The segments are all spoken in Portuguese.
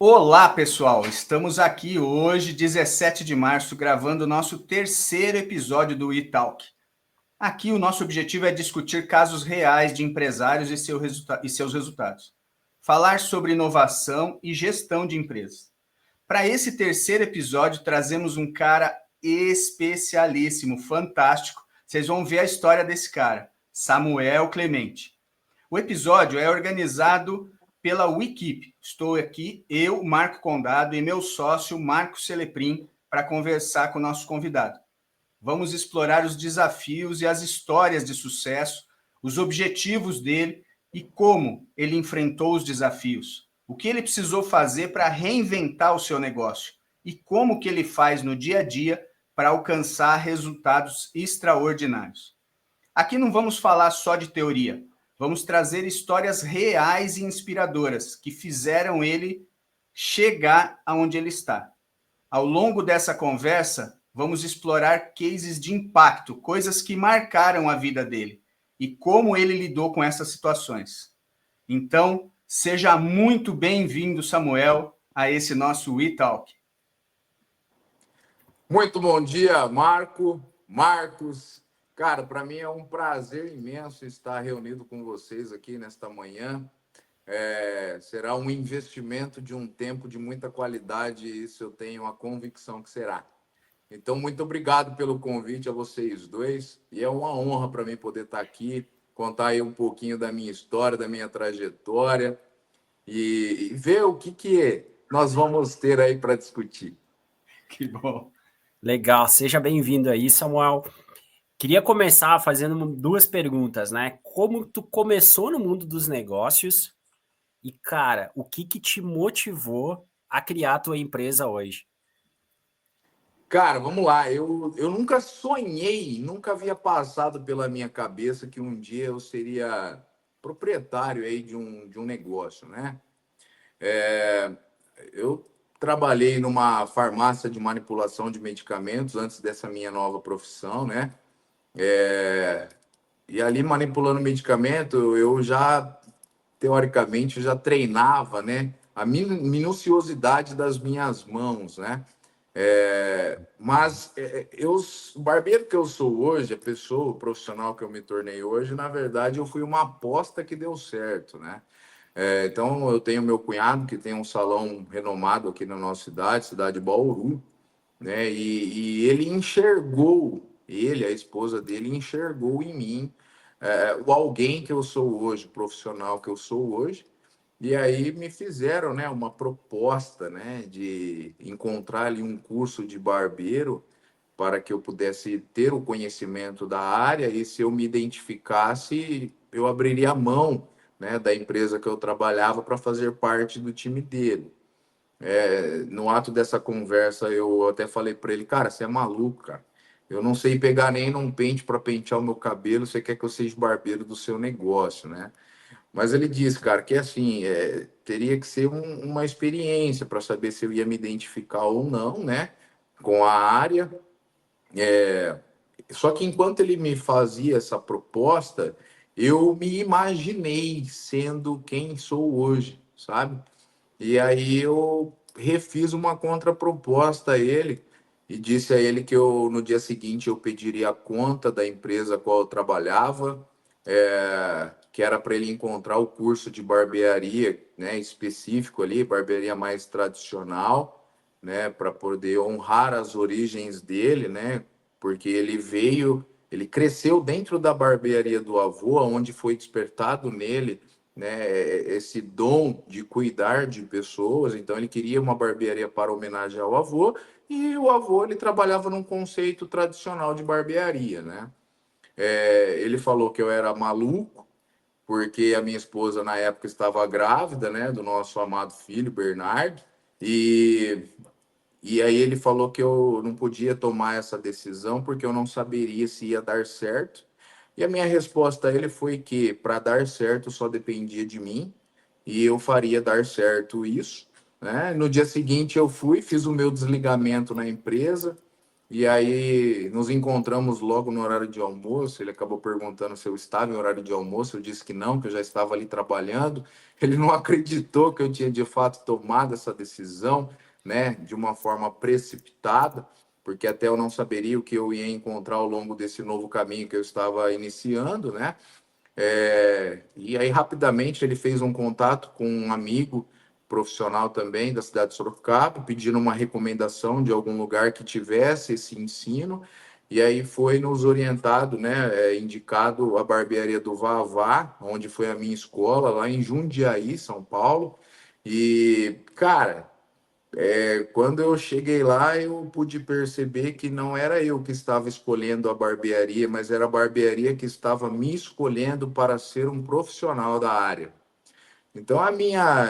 Olá, pessoal! Estamos aqui hoje, 17 de março, gravando o nosso terceiro episódio do eTalk. Aqui o nosso objetivo é discutir casos reais de empresários e seus resultados. Falar sobre inovação e gestão de empresas. Para esse terceiro episódio, trazemos um cara especialíssimo, fantástico. Vocês vão ver a história desse cara, Samuel Clemente. O episódio é organizado pela Wikipedia. Estou aqui, eu, Marco Condado, e meu sócio, Marco Celeprim, para conversar com o nosso convidado. Vamos explorar os desafios e as histórias de sucesso, os objetivos dele e como ele enfrentou os desafios. O que ele precisou fazer para reinventar o seu negócio e como que ele faz no dia a dia para alcançar resultados extraordinários. Aqui não vamos falar só de teoria, vamos trazer histórias reais e inspiradoras que fizeram ele chegar aonde ele está. Ao longo dessa conversa, vamos explorar cases de impacto, coisas que marcaram a vida dele e como ele lidou com essas situações. Então, seja muito bem-vindo, Samuel, a esse nosso eTalk. Muito bom dia, Marcos. Cara, para mim é um prazer imenso estar reunido com vocês aqui nesta manhã. Será um investimento de um tempo de muita qualidade, e isso eu tenho a convicção que será. Então, muito obrigado pelo convite a vocês dois, e é uma honra para mim poder estar aqui, contar aí um pouquinho da minha história, da minha trajetória, e ver o que nós vamos ter aí para discutir. Que bom. Legal, seja bem-vindo aí, Samuel. Queria começar fazendo duas perguntas, né? Como tu começou no mundo dos negócios e, cara, o que te motivou a criar a tua empresa hoje? Cara, vamos lá. Eu nunca sonhei, nunca havia passado pela minha cabeça que um dia eu seria proprietário aí de um negócio, né? Eu trabalhei numa farmácia de manipulação de medicamentos antes dessa minha nova profissão, né? E ali manipulando medicamento, eu já, teoricamente, já treinava, né? A minuciosidade das minhas mãos, né? O barbeiro que eu sou hoje, a pessoa, o profissional que eu me tornei hoje, na verdade, eu fui uma aposta que deu certo, né? Então, eu tenho meu cunhado, que tem um salão renomado aqui na nossa cidade de Bauru, né? E ele enxergou, a esposa dele, enxergou em mim o alguém que eu sou hoje, o profissional que eu sou hoje. E aí me fizeram, né, uma proposta, né, de encontrar ali um curso de barbeiro para que eu pudesse ter o conhecimento da área, e se eu me identificasse, eu abriria a mão, né, da empresa que eu trabalhava para fazer parte do time dele. No ato dessa conversa, eu até falei para ele, cara, você é maluco, cara. Eu não sei pegar nem num pente para pentear o meu cabelo, você quer que eu seja barbeiro do seu negócio, né? Mas ele disse, cara, que assim, teria que ser uma experiência para saber se eu ia me identificar ou não, né, com a área. Só que enquanto ele me fazia essa proposta, eu me imaginei sendo quem sou hoje, sabe? E aí eu refiz uma contraproposta a ele e disse a ele que no dia seguinte eu pediria a conta da empresa a qual eu trabalhava, que era para ele encontrar o curso de barbearia, né, específico ali, barbearia mais tradicional, né, para poder honrar as origens dele, né, porque ele cresceu dentro da barbearia do avô, onde foi despertado nele, né, esse dom de cuidar de pessoas. Então ele queria uma barbearia para homenagear o avô, e o avô ele trabalhava num conceito tradicional de barbearia, né? Ele falou que eu era maluco, porque a minha esposa na época estava grávida, né, do nosso amado filho Bernardo, e aí ele falou que eu não podia tomar essa decisão porque eu não saberia se ia dar certo. E a minha resposta a ele foi que para dar certo só dependia de mim e eu faria dar certo isso, né? No dia seguinte eu fui, fiz o meu desligamento na empresa, E aí nos encontramos logo no horário de almoço. Ele acabou perguntando se eu estava em horário de almoço. Eu disse que não, que eu já estava ali trabalhando. Ele não acreditou que eu tinha de fato tomado essa decisão, né, de uma forma precipitada, porque até eu não saberia o que eu ia encontrar ao longo desse novo caminho que eu estava iniciando, né? E aí, rapidamente, ele fez um contato com um amigo profissional também da cidade de Sorocaba, pedindo uma recomendação de algum lugar que tivesse esse ensino. E aí foi nos orientado, né, indicado a barbearia do Vavá, onde foi a minha escola, lá em Jundiaí, São Paulo. E, cara, quando eu cheguei lá, eu pude perceber que não era eu que estava escolhendo a barbearia, mas era a barbearia que estava me escolhendo para ser um profissional da área. Então, a minha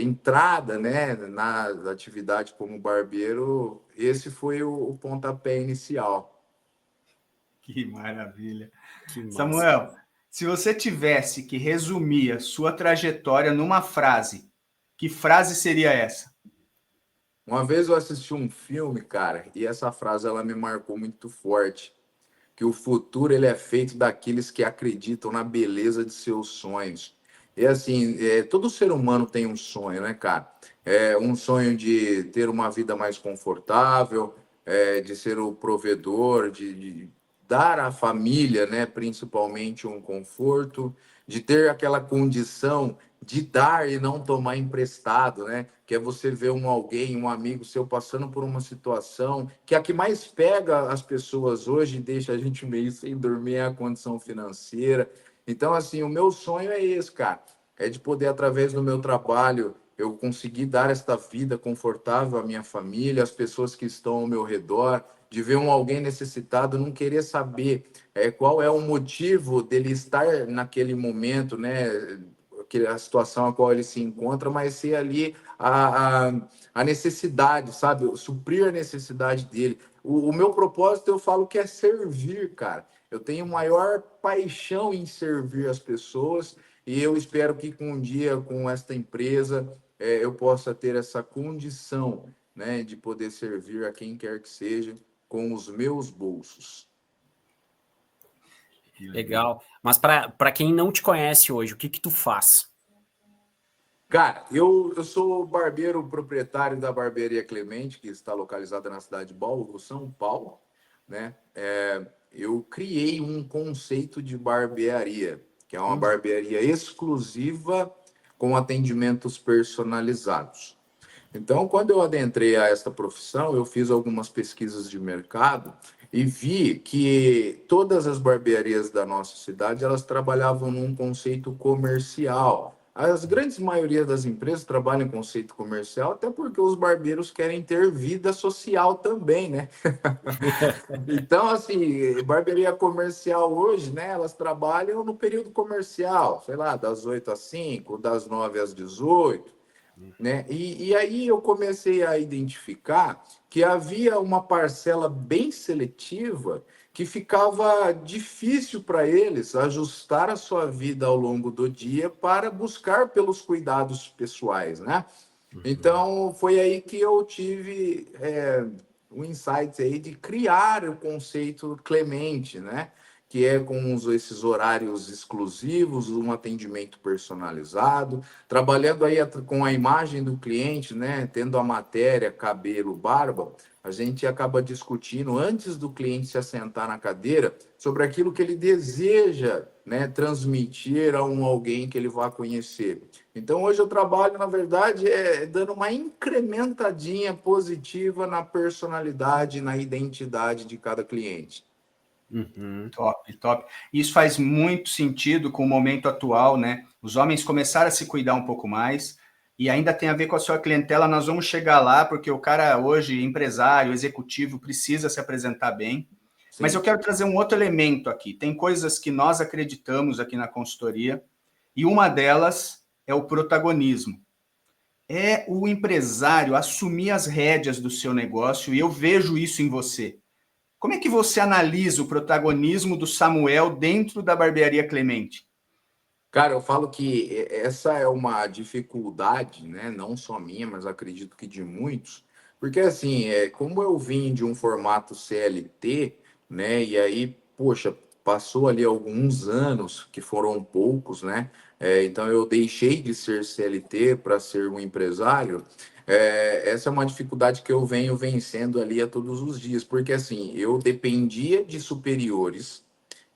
entrada, né, na atividade como barbeiro, esse foi o pontapé inicial. Que maravilha. Que massa. Samuel, se você tivesse que resumir a sua trajetória numa frase, que frase seria essa? Uma vez eu assisti um filme, cara, e essa frase ela me marcou muito forte, que o futuro ele é feito daqueles que acreditam na beleza de seus sonhos. E assim, todo ser humano tem um sonho, né, cara? Um sonho de ter uma vida mais confortável, de ser o provedor, de dar à família, né, principalmente um conforto, de ter aquela condição de dar e não tomar emprestado, né? Que é você ver alguém, um amigo seu passando por uma situação que a que mais pega as pessoas hoje e deixa a gente meio sem dormir é a condição financeira. Então, assim, o meu sonho é esse, cara, é de poder, através do meu trabalho, eu conseguir dar esta vida confortável à minha família, às pessoas que estão ao meu redor, de ver alguém necessitado, não querer saber qual é o motivo dele estar naquele momento, né? A situação a qual ele se encontra, mas ser ali a necessidade, sabe? Suprir a necessidade dele. O meu propósito, eu falo que é servir, cara. Eu tenho maior paixão em servir as pessoas e eu espero que com um dia, com esta empresa, eu possa ter essa condição, né, de poder servir a quem quer que seja com os meus bolsos. Legal. Mas para quem não te conhece hoje, o que que tu faz? Cara, eu sou barbeiro proprietário da Barbearia Clemente, que está localizada na cidade de Bauru, São Paulo, né? Eu criei um conceito de barbearia, que é uma barbearia exclusiva com atendimentos personalizados. Então, quando eu adentrei a esta profissão, eu fiz algumas pesquisas de mercado e vi que todas as barbearias da nossa cidade, elas trabalhavam num conceito comercial. As grandes maioria das empresas trabalham em conceito comercial, até porque os barbeiros querem ter vida social também, né? Então, assim, barbearia comercial hoje, né? Elas trabalham no período comercial, sei lá, das 8 às 5, das 9 às 18, né? E aí eu comecei a identificar que havia uma parcela bem seletiva que ficava difícil para eles ajustar a sua vida ao longo do dia para buscar pelos cuidados pessoais, né? Então foi aí que eu tive o insight aí de criar o conceito Clemente, né? Que é com esses horários exclusivos, um atendimento personalizado, trabalhando aí com a imagem do cliente, né? Tendo a matéria, cabelo, barba, a gente acaba discutindo antes do cliente se assentar na cadeira sobre aquilo que ele deseja, né, transmitir a alguém que ele vá conhecer. Então, hoje eu trabalho, na verdade, dando uma incrementadinha positiva na personalidade, na identidade de cada cliente. Uhum. Top, top. Isso faz muito sentido com o momento atual, né? Os homens começaram a se cuidar um pouco mais e ainda tem a ver com a sua clientela. Nós vamos chegar lá porque o cara hoje, empresário, executivo, precisa se apresentar bem. Mas eu Sim. quero trazer um outro elemento aqui. Tem coisas que nós acreditamos aqui na consultoria e uma delas é o protagonismo. É o empresário assumir as rédeas do seu negócio e eu vejo isso em você. Como é que você analisa o protagonismo do Samuel dentro da Barbearia Clemente? Cara, eu falo que essa é uma dificuldade, né? Não só minha, mas acredito que de muitos, Porque assim, como eu vim de um formato CLT, né? E aí, poxa, passou ali alguns anos, que foram poucos, né? Então eu deixei de ser CLT para ser um empresário. Essa é uma dificuldade que eu venho vencendo ali a todos os dias, porque assim, eu dependia de superiores,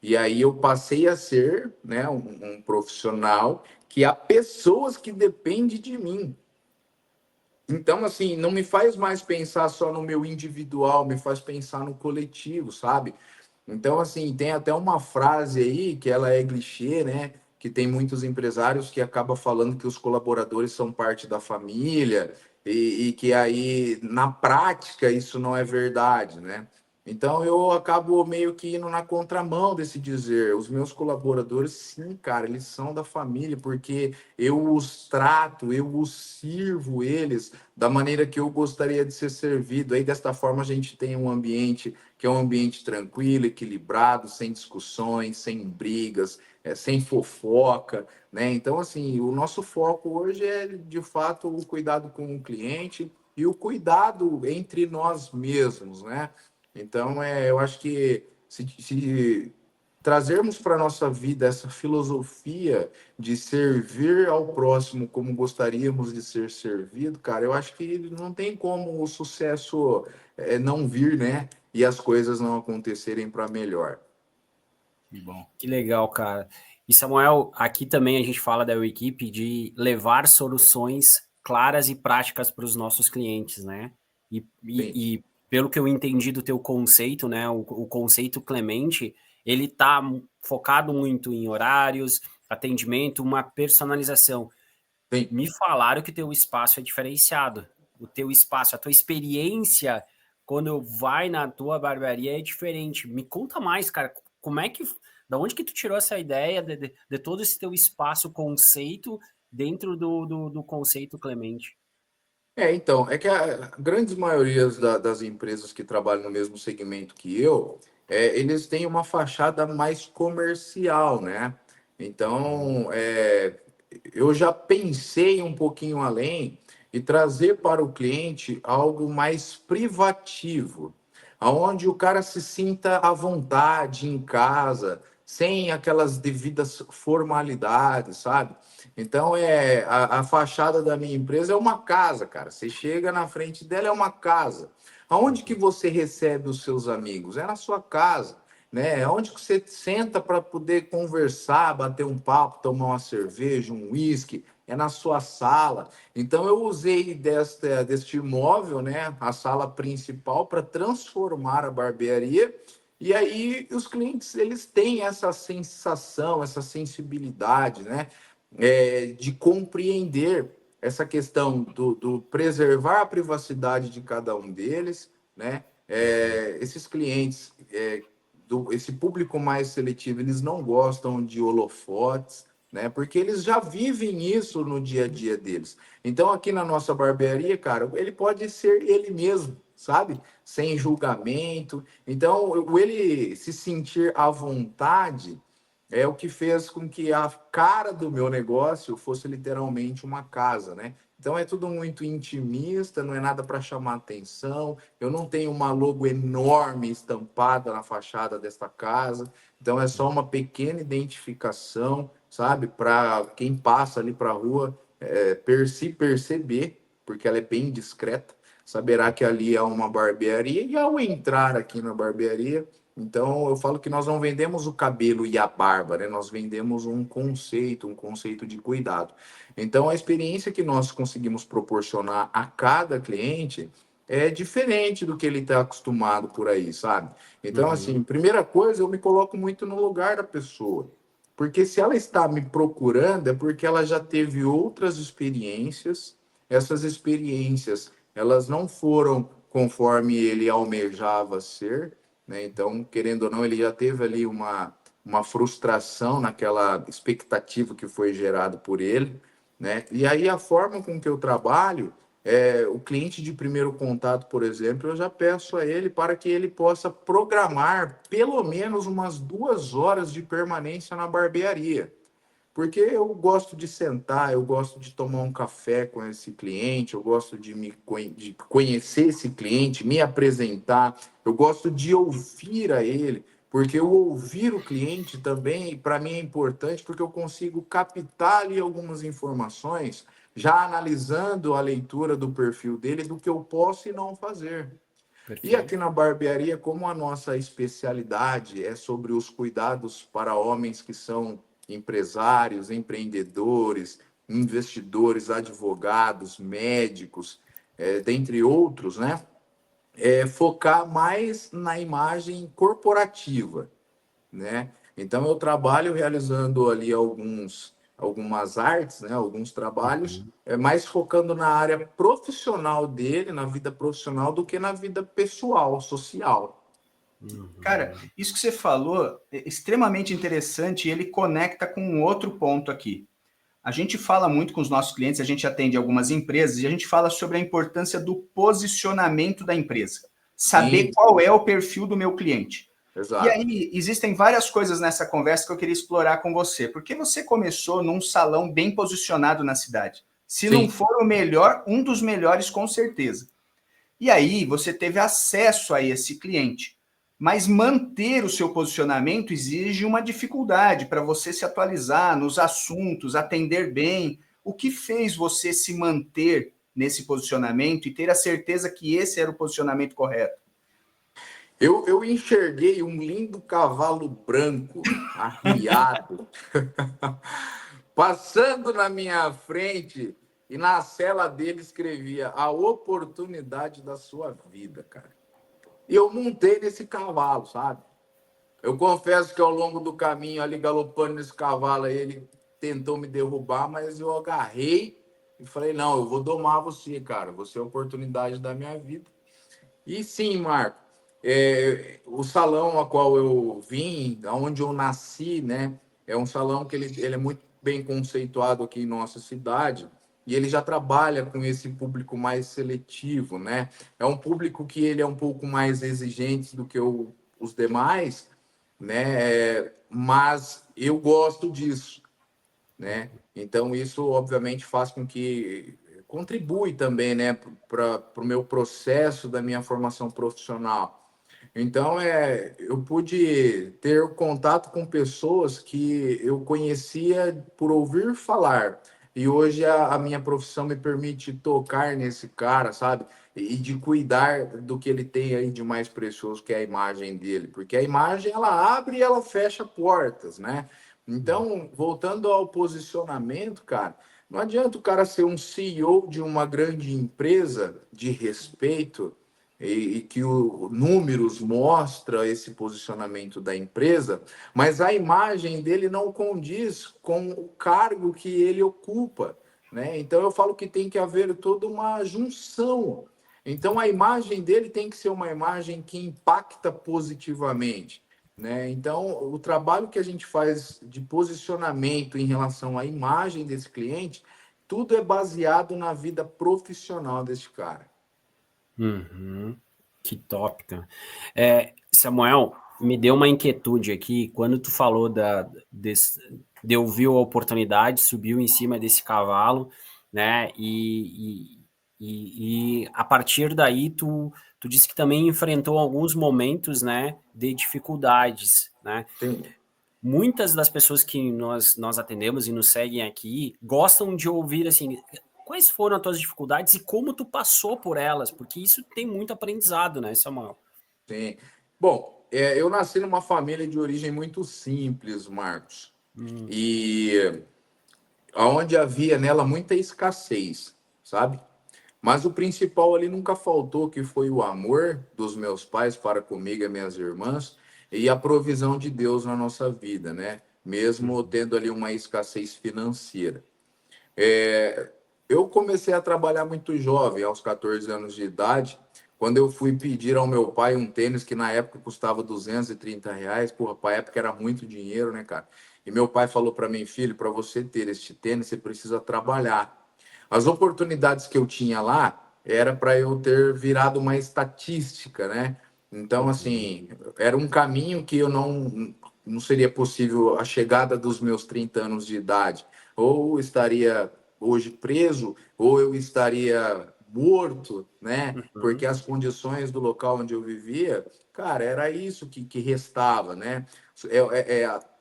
e aí eu passei a ser, né, um profissional que há pessoas que dependem de mim. Então, assim, não me faz mais pensar só no meu individual, me faz pensar no coletivo, sabe? Então, assim, tem até uma frase aí que ela é clichê, né? Que tem muitos empresários que acabam falando que os colaboradores são parte da família e que aí, na prática, isso não é verdade, né? Então, eu acabo meio que indo na contramão desse dizer. Os meus colaboradores, sim, cara, eles são da família, porque eu os trato, eu os sirvo eles da maneira que eu gostaria de ser servido. Aí, desta forma, a gente tem um ambiente que é um ambiente tranquilo, equilibrado, sem discussões, sem brigas, sem fofoca, né? Então, assim, o nosso foco hoje é, de fato, o cuidado com o cliente e o cuidado entre nós mesmos, né? Então, eu acho que se trazermos para a nossa vida essa filosofia de servir ao próximo como gostaríamos de ser servido, cara, eu acho que não tem como o sucesso não vir, né? E as coisas não acontecerem para melhor. Que bom. Que legal, cara. E Samuel, aqui também a gente fala da equipe de levar soluções claras e práticas para os nossos clientes, né? E, Sim, e pelo que eu entendi do teu conceito, né? O conceito Clemente, ele está focado muito em horários, atendimento, uma personalização. sim. Me falaram que o teu espaço é diferenciado. O teu espaço, a tua experiência quando vai na tua barbearia é diferente. Me conta mais, cara, como é que, da onde que tu tirou essa ideia de todo esse teu espaço, conceito dentro do conceito Clemente? Então, é que a grandes maiorias das empresas que trabalham no mesmo segmento que eu, eles têm uma fachada mais comercial, né? Uhum. Então, eu já pensei um pouquinho além e trazer para o cliente algo mais privativo, aonde o cara se sinta à vontade em casa, sem aquelas devidas formalidades, sabe? Então, a fachada da minha empresa é uma casa, cara. Você chega na frente dela, é uma casa. Aonde que você recebe os seus amigos? É na sua casa, né? Aonde que você senta para poder conversar, bater um papo, tomar uma cerveja, um uísque? É na sua sala. Então, eu usei deste imóvel, né? A sala principal, para transformar a barbearia. E aí, os clientes, eles têm essa sensação, essa sensibilidade, né? De compreender essa questão do preservar a privacidade de cada um deles, né? Esses clientes, esse público mais seletivo, eles não gostam de holofotes, né? Porque eles já vivem isso no dia a dia deles. Então, aqui na nossa barbearia, cara, ele pode ser ele mesmo, sabe? Sem julgamento. Então, ele se sentir à vontade é o que fez com que a cara do meu negócio fosse literalmente uma casa, né? Então é tudo muito intimista, não é nada para chamar atenção. Eu não tenho uma logo enorme estampada na fachada desta casa. Então é só uma pequena identificação, sabe? Para quem passa ali para a rua se perceber, porque ela é bem discreta, saberá que ali é uma barbearia. E ao entrar aqui na barbearia, então, eu falo que nós não vendemos o cabelo e a barba, né? Nós vendemos um conceito de cuidado. Então, a experiência que nós conseguimos proporcionar a cada cliente é diferente do que ele está acostumado por aí, sabe? Então, assim, Uhum. primeira coisa, eu me coloco muito no lugar da pessoa. Porque se ela está me procurando, é porque ela já teve outras experiências. Essas experiências, elas não foram conforme ele almejava ser, né? Então, querendo ou não, ele já teve ali uma frustração naquela expectativa que foi gerada por ele, né? E aí a forma com que eu trabalho, o cliente de primeiro contato, por exemplo, eu já peço a ele para que ele possa programar pelo menos umas 2 horas de permanência na barbearia. Porque eu gosto de sentar, eu gosto de tomar um café com esse cliente, eu gosto de conhecer esse cliente, me apresentar, eu gosto de ouvir a ele, porque o ouvir o cliente também, para mim, é importante, porque eu consigo captar ali algumas informações, já analisando a leitura do perfil dele, do que eu posso e não fazer. E aqui Perfeito. na barbearia, como a nossa especialidade é sobre os cuidados para homens que são empresários, empreendedores, investidores, advogados, médicos, dentre outros, né? Focar mais na imagem corporativa, né? Então eu trabalho realizando ali algumas artes, né? Alguns trabalhos, Uhum. mais focando na área profissional dele, na vida profissional, do que na vida pessoal, social. Cara, Uhum. isso que você falou é extremamente interessante e ele conecta com um outro ponto aqui. A gente fala muito com os nossos clientes, a gente atende algumas empresas e a gente fala sobre a importância do posicionamento da empresa. Saber Sim, qual é o perfil do meu cliente. E exato. aí, existem várias coisas nessa conversa que eu queria explorar com você. Porque você começou num salão bem posicionado na cidade. Se não Sim. for o melhor, um dos melhores com certeza. E aí você teve acesso a esse cliente. Mas manter o seu posicionamento exige uma dificuldade para você se atualizar nos assuntos, atender bem. O que fez você se manter nesse posicionamento e ter a certeza que esse era o posicionamento correto? Eu enxerguei um lindo cavalo branco, arriado, passando na minha frente, e na cela dele escrevia a oportunidade da sua vida, cara. E eu montei nesse cavalo, sabe? Eu confesso que ao longo do caminho, ali galopando nesse cavalo, ele tentou me derrubar, mas eu agarrei e falei: não, eu vou domar você, cara. Você é a oportunidade da minha vida. E sim, Marco, o salão a qual eu vim, onde eu nasci, né? É um salão que ele é muito bem conceituado aqui em nossa cidade. E ele já trabalha com esse público mais seletivo, né? É um público que ele é um pouco mais exigente do que os demais, né? Mas eu gosto disso, né? Então isso obviamente faz com que contribui também, né, para o meu processo da minha formação profissional. Então eu pude ter contato com pessoas que eu conhecia por ouvir falar. E hoje a minha profissão me permite tocar nesse cara, sabe? E de cuidar do que ele tem aí de mais precioso, que é a imagem dele. Porque a imagem, ela abre e ela fecha portas, né? Então, voltando ao posicionamento, cara, não adianta o cara ser um CEO de uma grande empresa de respeito e que o números mostra esse posicionamento da empresa, mas a imagem dele não condiz com o cargo que ele ocupa, né? Então eu falo que tem que haver toda uma junção. Então a imagem dele tem que ser uma imagem que impacta positivamente, né? Então o trabalho que a gente faz de posicionamento em relação à imagem desse cliente, tudo é baseado na vida profissional desse cara. Uhum. Que top, cara. Samuel, me deu uma inquietude aqui. Quando tu falou de eu vi a oportunidade, subiu em cima desse cavalo, né? E a partir daí tu disse que também enfrentou alguns momentos, né, de dificuldades, né? Sim. Muitas das pessoas que nós atendemos e nos seguem aqui gostam de ouvir assim, quais foram as tuas dificuldades e como tu passou por elas, porque isso tem muito aprendizado, né, Samuel? Sim. Bom, eu nasci numa família de origem muito simples, Marcos, Hum, e onde havia nela muita escassez, sabe? Mas o principal ali nunca faltou, que foi o amor dos meus pais para comigo e minhas irmãs e a provisão de Deus na nossa vida, né? Mesmo hum, tendo ali uma escassez financeira. Eu comecei a trabalhar muito jovem, aos 14 anos de idade, quando eu fui pedir ao meu pai um tênis que na época custava R$ 230. Porra, para a época era muito dinheiro, né, cara? E meu pai falou para mim: filho, para você ter este tênis, você precisa trabalhar. As oportunidades que eu tinha lá era para eu ter virado uma estatística, né? Então, uhum, assim, era um caminho que eu não seria possível a chegada dos meus 30 anos de idade. Ou estaria hoje preso, ou eu estaria morto, né? Uhum. Porque as condições do local onde eu vivia, cara, era isso que restava, né?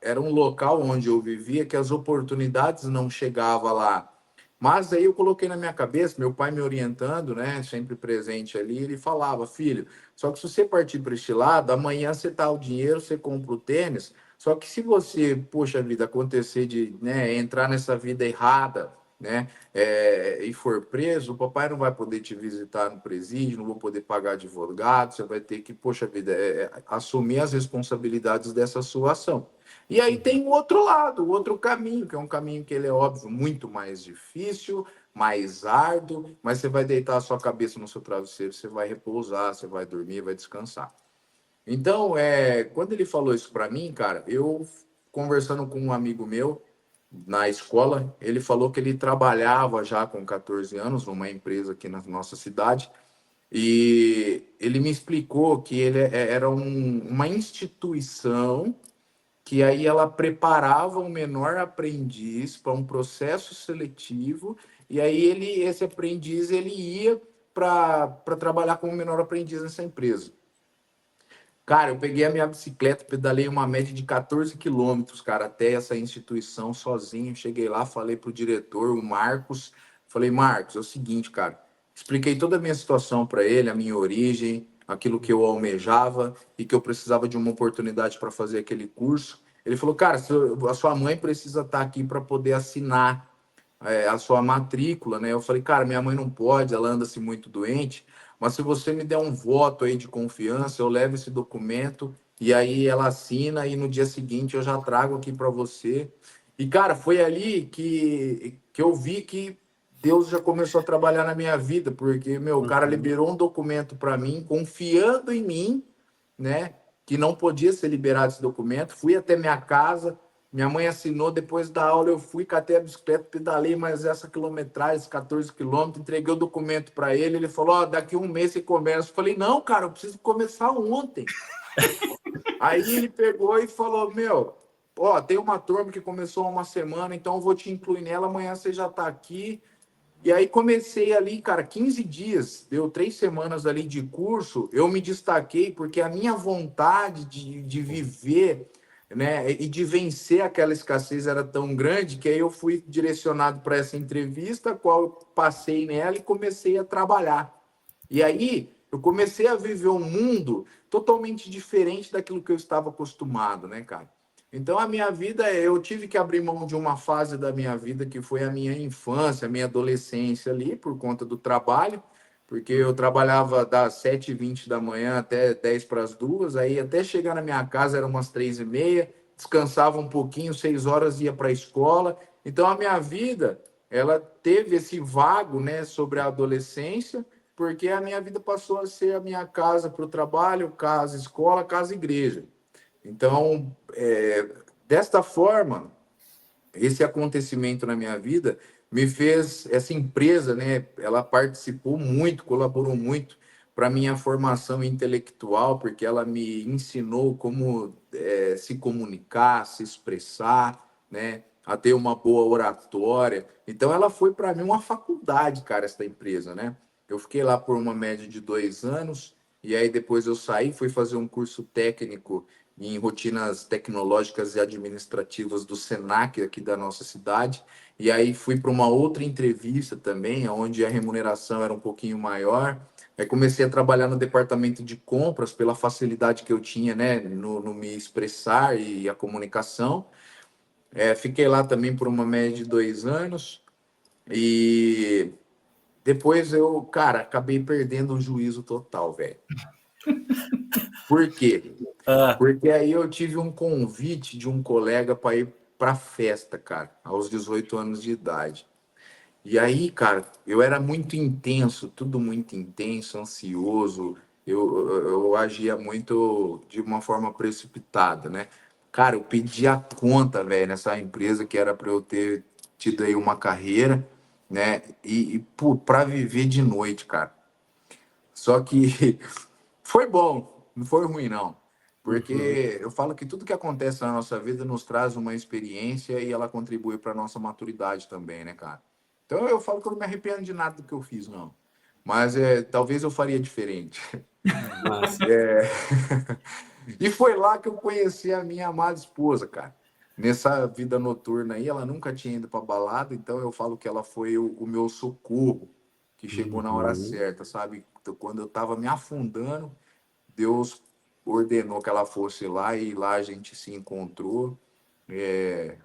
Era um local onde eu vivia que as oportunidades não chegavam lá. Mas aí eu coloquei na minha cabeça, meu pai me orientando, né, sempre presente ali, ele falava, filho, só que se você partir para este lado, amanhã você tá o dinheiro, você compra o tênis, só que se você, poxa vida, acontecer de, né, entrar nessa vida errada, né, e for preso, o papai não vai poder te visitar no presídio, não vou poder pagar advogado, você vai ter que, poxa vida, assumir as responsabilidades dessa sua ação. E aí tem o outro lado, o outro caminho, que é um caminho que ele é óbvio muito mais difícil, mais árduo, mas você vai deitar a sua cabeça no seu travesseiro, você vai repousar, você vai dormir, vai descansar. Então, quando ele falou isso para mim, cara, eu conversando com um amigo meu na escola, ele falou que ele trabalhava já com 14 anos numa empresa aqui na nossa cidade, e ele me explicou que ele era uma instituição que aí ela preparava o menor aprendiz para um processo seletivo, e aí esse aprendiz, ele ia para trabalhar como menor aprendiz nessa empresa. Cara, eu peguei a minha bicicleta, pedalei uma média de 14 quilômetros, cara, até essa instituição sozinho. Cheguei lá, falei pro diretor, o Marcos. Falei, Marcos, é o seguinte, cara. Expliquei toda a minha situação para ele, a minha origem, aquilo que eu almejava e que eu precisava de uma oportunidade para fazer aquele curso. Ele falou, cara, a sua mãe precisa estar aqui para poder assinar a sua matrícula, né? Eu falei, cara, minha mãe não pode, ela anda-se muito doente, mas se você me der um voto aí de confiança, eu levo esse documento e aí ela assina e no dia seguinte eu já trago aqui para você. E, cara, foi ali que eu vi que Deus já começou a trabalhar na minha vida, porque, meu, o cara Uhum. liberou um documento para mim, confiando em mim, né? Que não podia ser liberado esse documento. Fui até minha casa, minha mãe assinou, depois da aula eu fui, catei a bicicleta, pedalei mais essa quilometragem, esses 14 quilômetros, entreguei o documento para ele, ele falou, ó, daqui um mês você começa. Eu falei, não, cara, eu preciso começar ontem. Aí ele pegou e falou, meu, ó, tem uma turma que começou há uma semana, então eu vou te incluir nela, amanhã você já tá aqui. E aí comecei ali, cara, 15 dias, deu 3 semanas ali de curso, eu me destaquei porque a minha vontade de viver, né, e de vencer aquela escassez era tão grande que aí eu fui direcionado para essa entrevista, a qual eu passei nela e comecei a trabalhar. E aí eu comecei a viver um mundo totalmente diferente daquilo que eu estava acostumado, né, cara? Então a minha vida, eu tive que abrir mão de uma fase da minha vida que foi a minha infância, a minha adolescência ali, por conta do trabalho, porque eu trabalhava das 7h20 da manhã até 10 para as 2, aí até chegar na minha casa eram umas 3h30, descansava um pouquinho, 6 horas ia para a escola. Então a minha vida, ela teve esse vago, né, sobre a adolescência, porque a minha vida passou a ser a minha casa para o trabalho, casa, escola, casa, igreja. Então, desta forma, esse acontecimento na minha vida me fez, essa empresa, né? Ela participou muito, colaborou muito para minha formação intelectual, porque ela me ensinou como se comunicar, se expressar, né? A ter uma boa oratória. Então, ela foi para mim uma faculdade, cara, essa empresa, né? Eu fiquei lá por uma média de 2 anos, e aí depois eu saí, fui fazer um curso técnico em rotinas tecnológicas e administrativas do Senac aqui da nossa cidade. E aí fui para uma outra entrevista também, onde a remuneração era um pouquinho maior. Aí comecei a trabalhar no departamento de compras pela facilidade que eu tinha, né, no me expressar e a comunicação. Fiquei lá também por uma média de 2 anos e depois eu, cara, acabei perdendo o juízo total, velho. Por quê? Ah, Porque aí eu tive um convite de um colega para ir para festa, cara, aos 18 anos de idade. E aí, cara, eu era muito intenso, tudo muito intenso, ansioso. Eu agia muito de uma forma precipitada, né? Cara, eu pedi a conta, velho, nessa empresa que era para eu ter tido aí uma carreira, né? Pô, para viver de noite, cara. Só que foi bom, não foi ruim, não. Porque eu falo que tudo que acontece na nossa vida nos traz uma experiência e ela contribui para nossa maturidade também, né, cara? Então eu falo que eu não me arrependo de nada do que eu fiz, não. Mas talvez eu faria diferente. Massa. E foi lá que eu conheci a minha amada esposa, cara. Nessa vida noturna aí, ela nunca tinha ido pra balada, então eu falo que ela foi o meu socorro, que chegou na hora Uhum. certa, sabe? Então, quando eu tava me afundando, Deus ordenou que ela fosse lá e lá a gente se encontrou.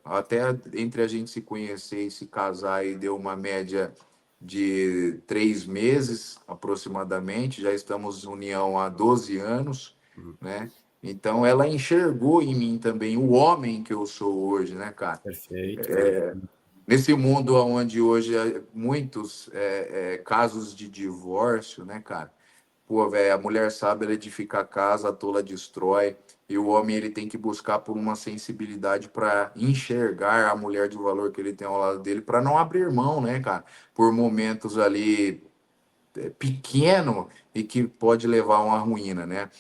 Até entre a gente se conhecer e se casar, aí deu uma média de 3 meses aproximadamente. Já estamos em união há 12 anos, né? Então ela enxergou em mim também o homem que eu sou hoje, né, cara? Perfeito. Nesse mundo onde hoje há muitos casos de divórcio, né, cara? Pô, velho, a mulher sabe ela edificar a casa, a tola destrói. E o homem ele tem que buscar por uma sensibilidade para enxergar a mulher de valor que ele tem ao lado dele, para não abrir mão, né, cara? Por momentos ali pequeno e que pode levar a uma ruína, né?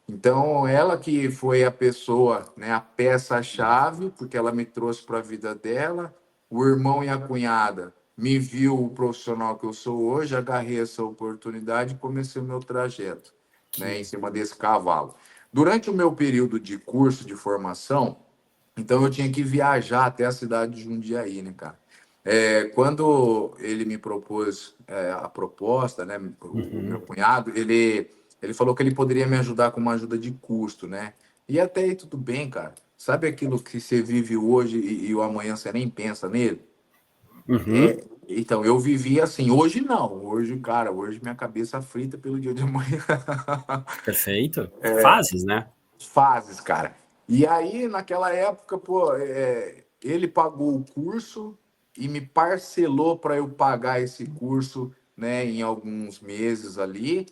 Então, ela que foi a pessoa, né, a peça-chave, porque ela me trouxe para a vida dela. O irmão e a cunhada me viu o profissional que eu sou hoje, agarrei essa oportunidade e comecei o meu trajeto, né, em Que cima desse cavalo. Durante o meu período de curso de formação, então eu tinha que viajar até a cidade de Jundiaí, né, cara? Quando ele me propôs a proposta, né, o meu Uhum. cunhado, ele falou que ele poderia me ajudar com uma ajuda de custo, né? E até aí tudo bem, cara. Sabe aquilo que você vive hoje e o amanhã você nem pensa nele? Uhum. Então, eu vivi assim. Hoje não. Hoje, cara, hoje minha cabeça frita pelo dia de amanhã. Perfeito. Fases, né? Fases, cara. E aí, naquela época, pô, ele pagou o curso e me parcelou para eu pagar esse curso, né, em alguns meses ali.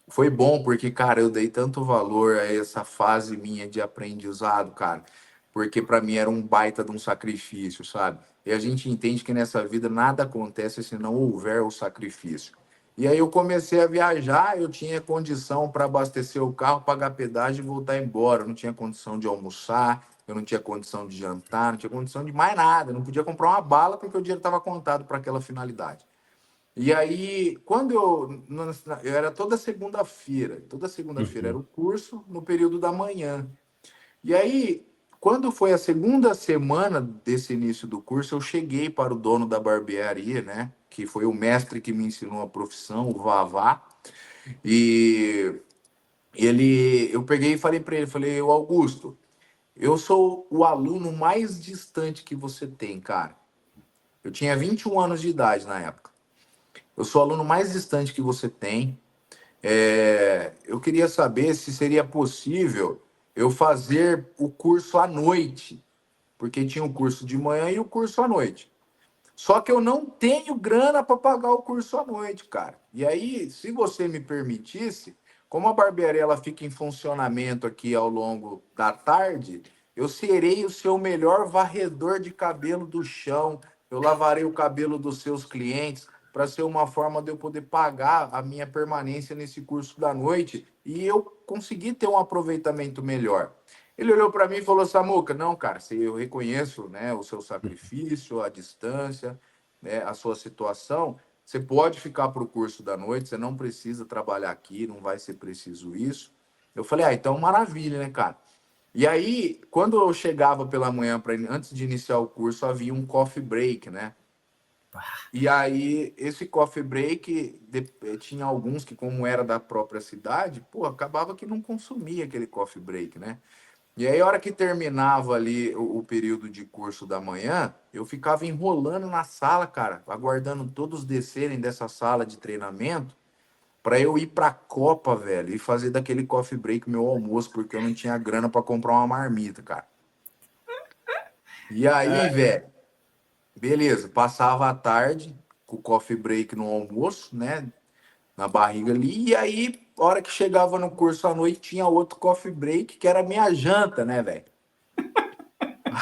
Foi bom porque, cara, eu dei tanto valor a essa fase minha de aprendizado, cara, porque para mim era um baita de um sacrifício, sabe? E a gente entende que nessa vida nada acontece se não houver o sacrifício. E aí eu comecei a viajar, eu tinha condição para abastecer o carro, pagar pedágio e voltar embora. Eu não tinha condição de almoçar, eu não tinha condição de jantar, não tinha condição de mais nada. Eu não podia comprar uma bala porque o dinheiro estava contado para aquela finalidade. E aí, quando eu era toda segunda-feira era Uhum. o curso no período da manhã. E aí, quando foi a segunda semana desse início do curso, eu cheguei para o dono da barbearia, né, que foi o mestre que me ensinou a profissão, o Vavá, e eu peguei e falei para ele, falei, o Augusto, eu sou o aluno mais distante que você tem, cara. Eu tinha 21 anos de idade na época. Eu sou o aluno mais distante que você tem. Eu queria saber se seria possível eu fazer o curso à noite, porque tinha o curso de manhã e o curso à noite. Só que eu não tenho grana para pagar o curso à noite, cara. E aí, se você me permitisse, como a barbearia ela fica em funcionamento aqui ao longo da tarde, eu serei o seu melhor varredor de cabelo do chão. Eu lavarei o cabelo dos seus clientes para ser uma forma de eu poder pagar a minha permanência nesse curso da noite e eu conseguir ter um aproveitamento melhor. Ele olhou para mim e falou: Samuca, não, cara, eu reconheço, né, o seu sacrifício, a distância, né, a sua situação. Você pode ficar para o curso da noite, você não precisa trabalhar aqui, não vai ser preciso isso. Eu falei: então maravilha, né, cara? E aí, quando eu chegava pela manhã, antes de iniciar o curso, havia um coffee break, né? E aí, esse coffee break, tinha alguns que, como era da própria cidade, pô, acabava que não consumia aquele coffee break, né? E aí, a hora que terminava ali o período de curso da manhã, eu ficava enrolando na sala, cara, aguardando todos descerem dessa sala de treinamento para eu ir para a Copa, velho, e fazer daquele coffee break meu almoço, porque eu não tinha grana para comprar uma marmita, cara. E aí, velho, beleza, passava a tarde com o coffee break no almoço, né, na barriga ali, e aí, a hora que chegava no curso à noite, tinha outro coffee break que era minha janta, né, velho?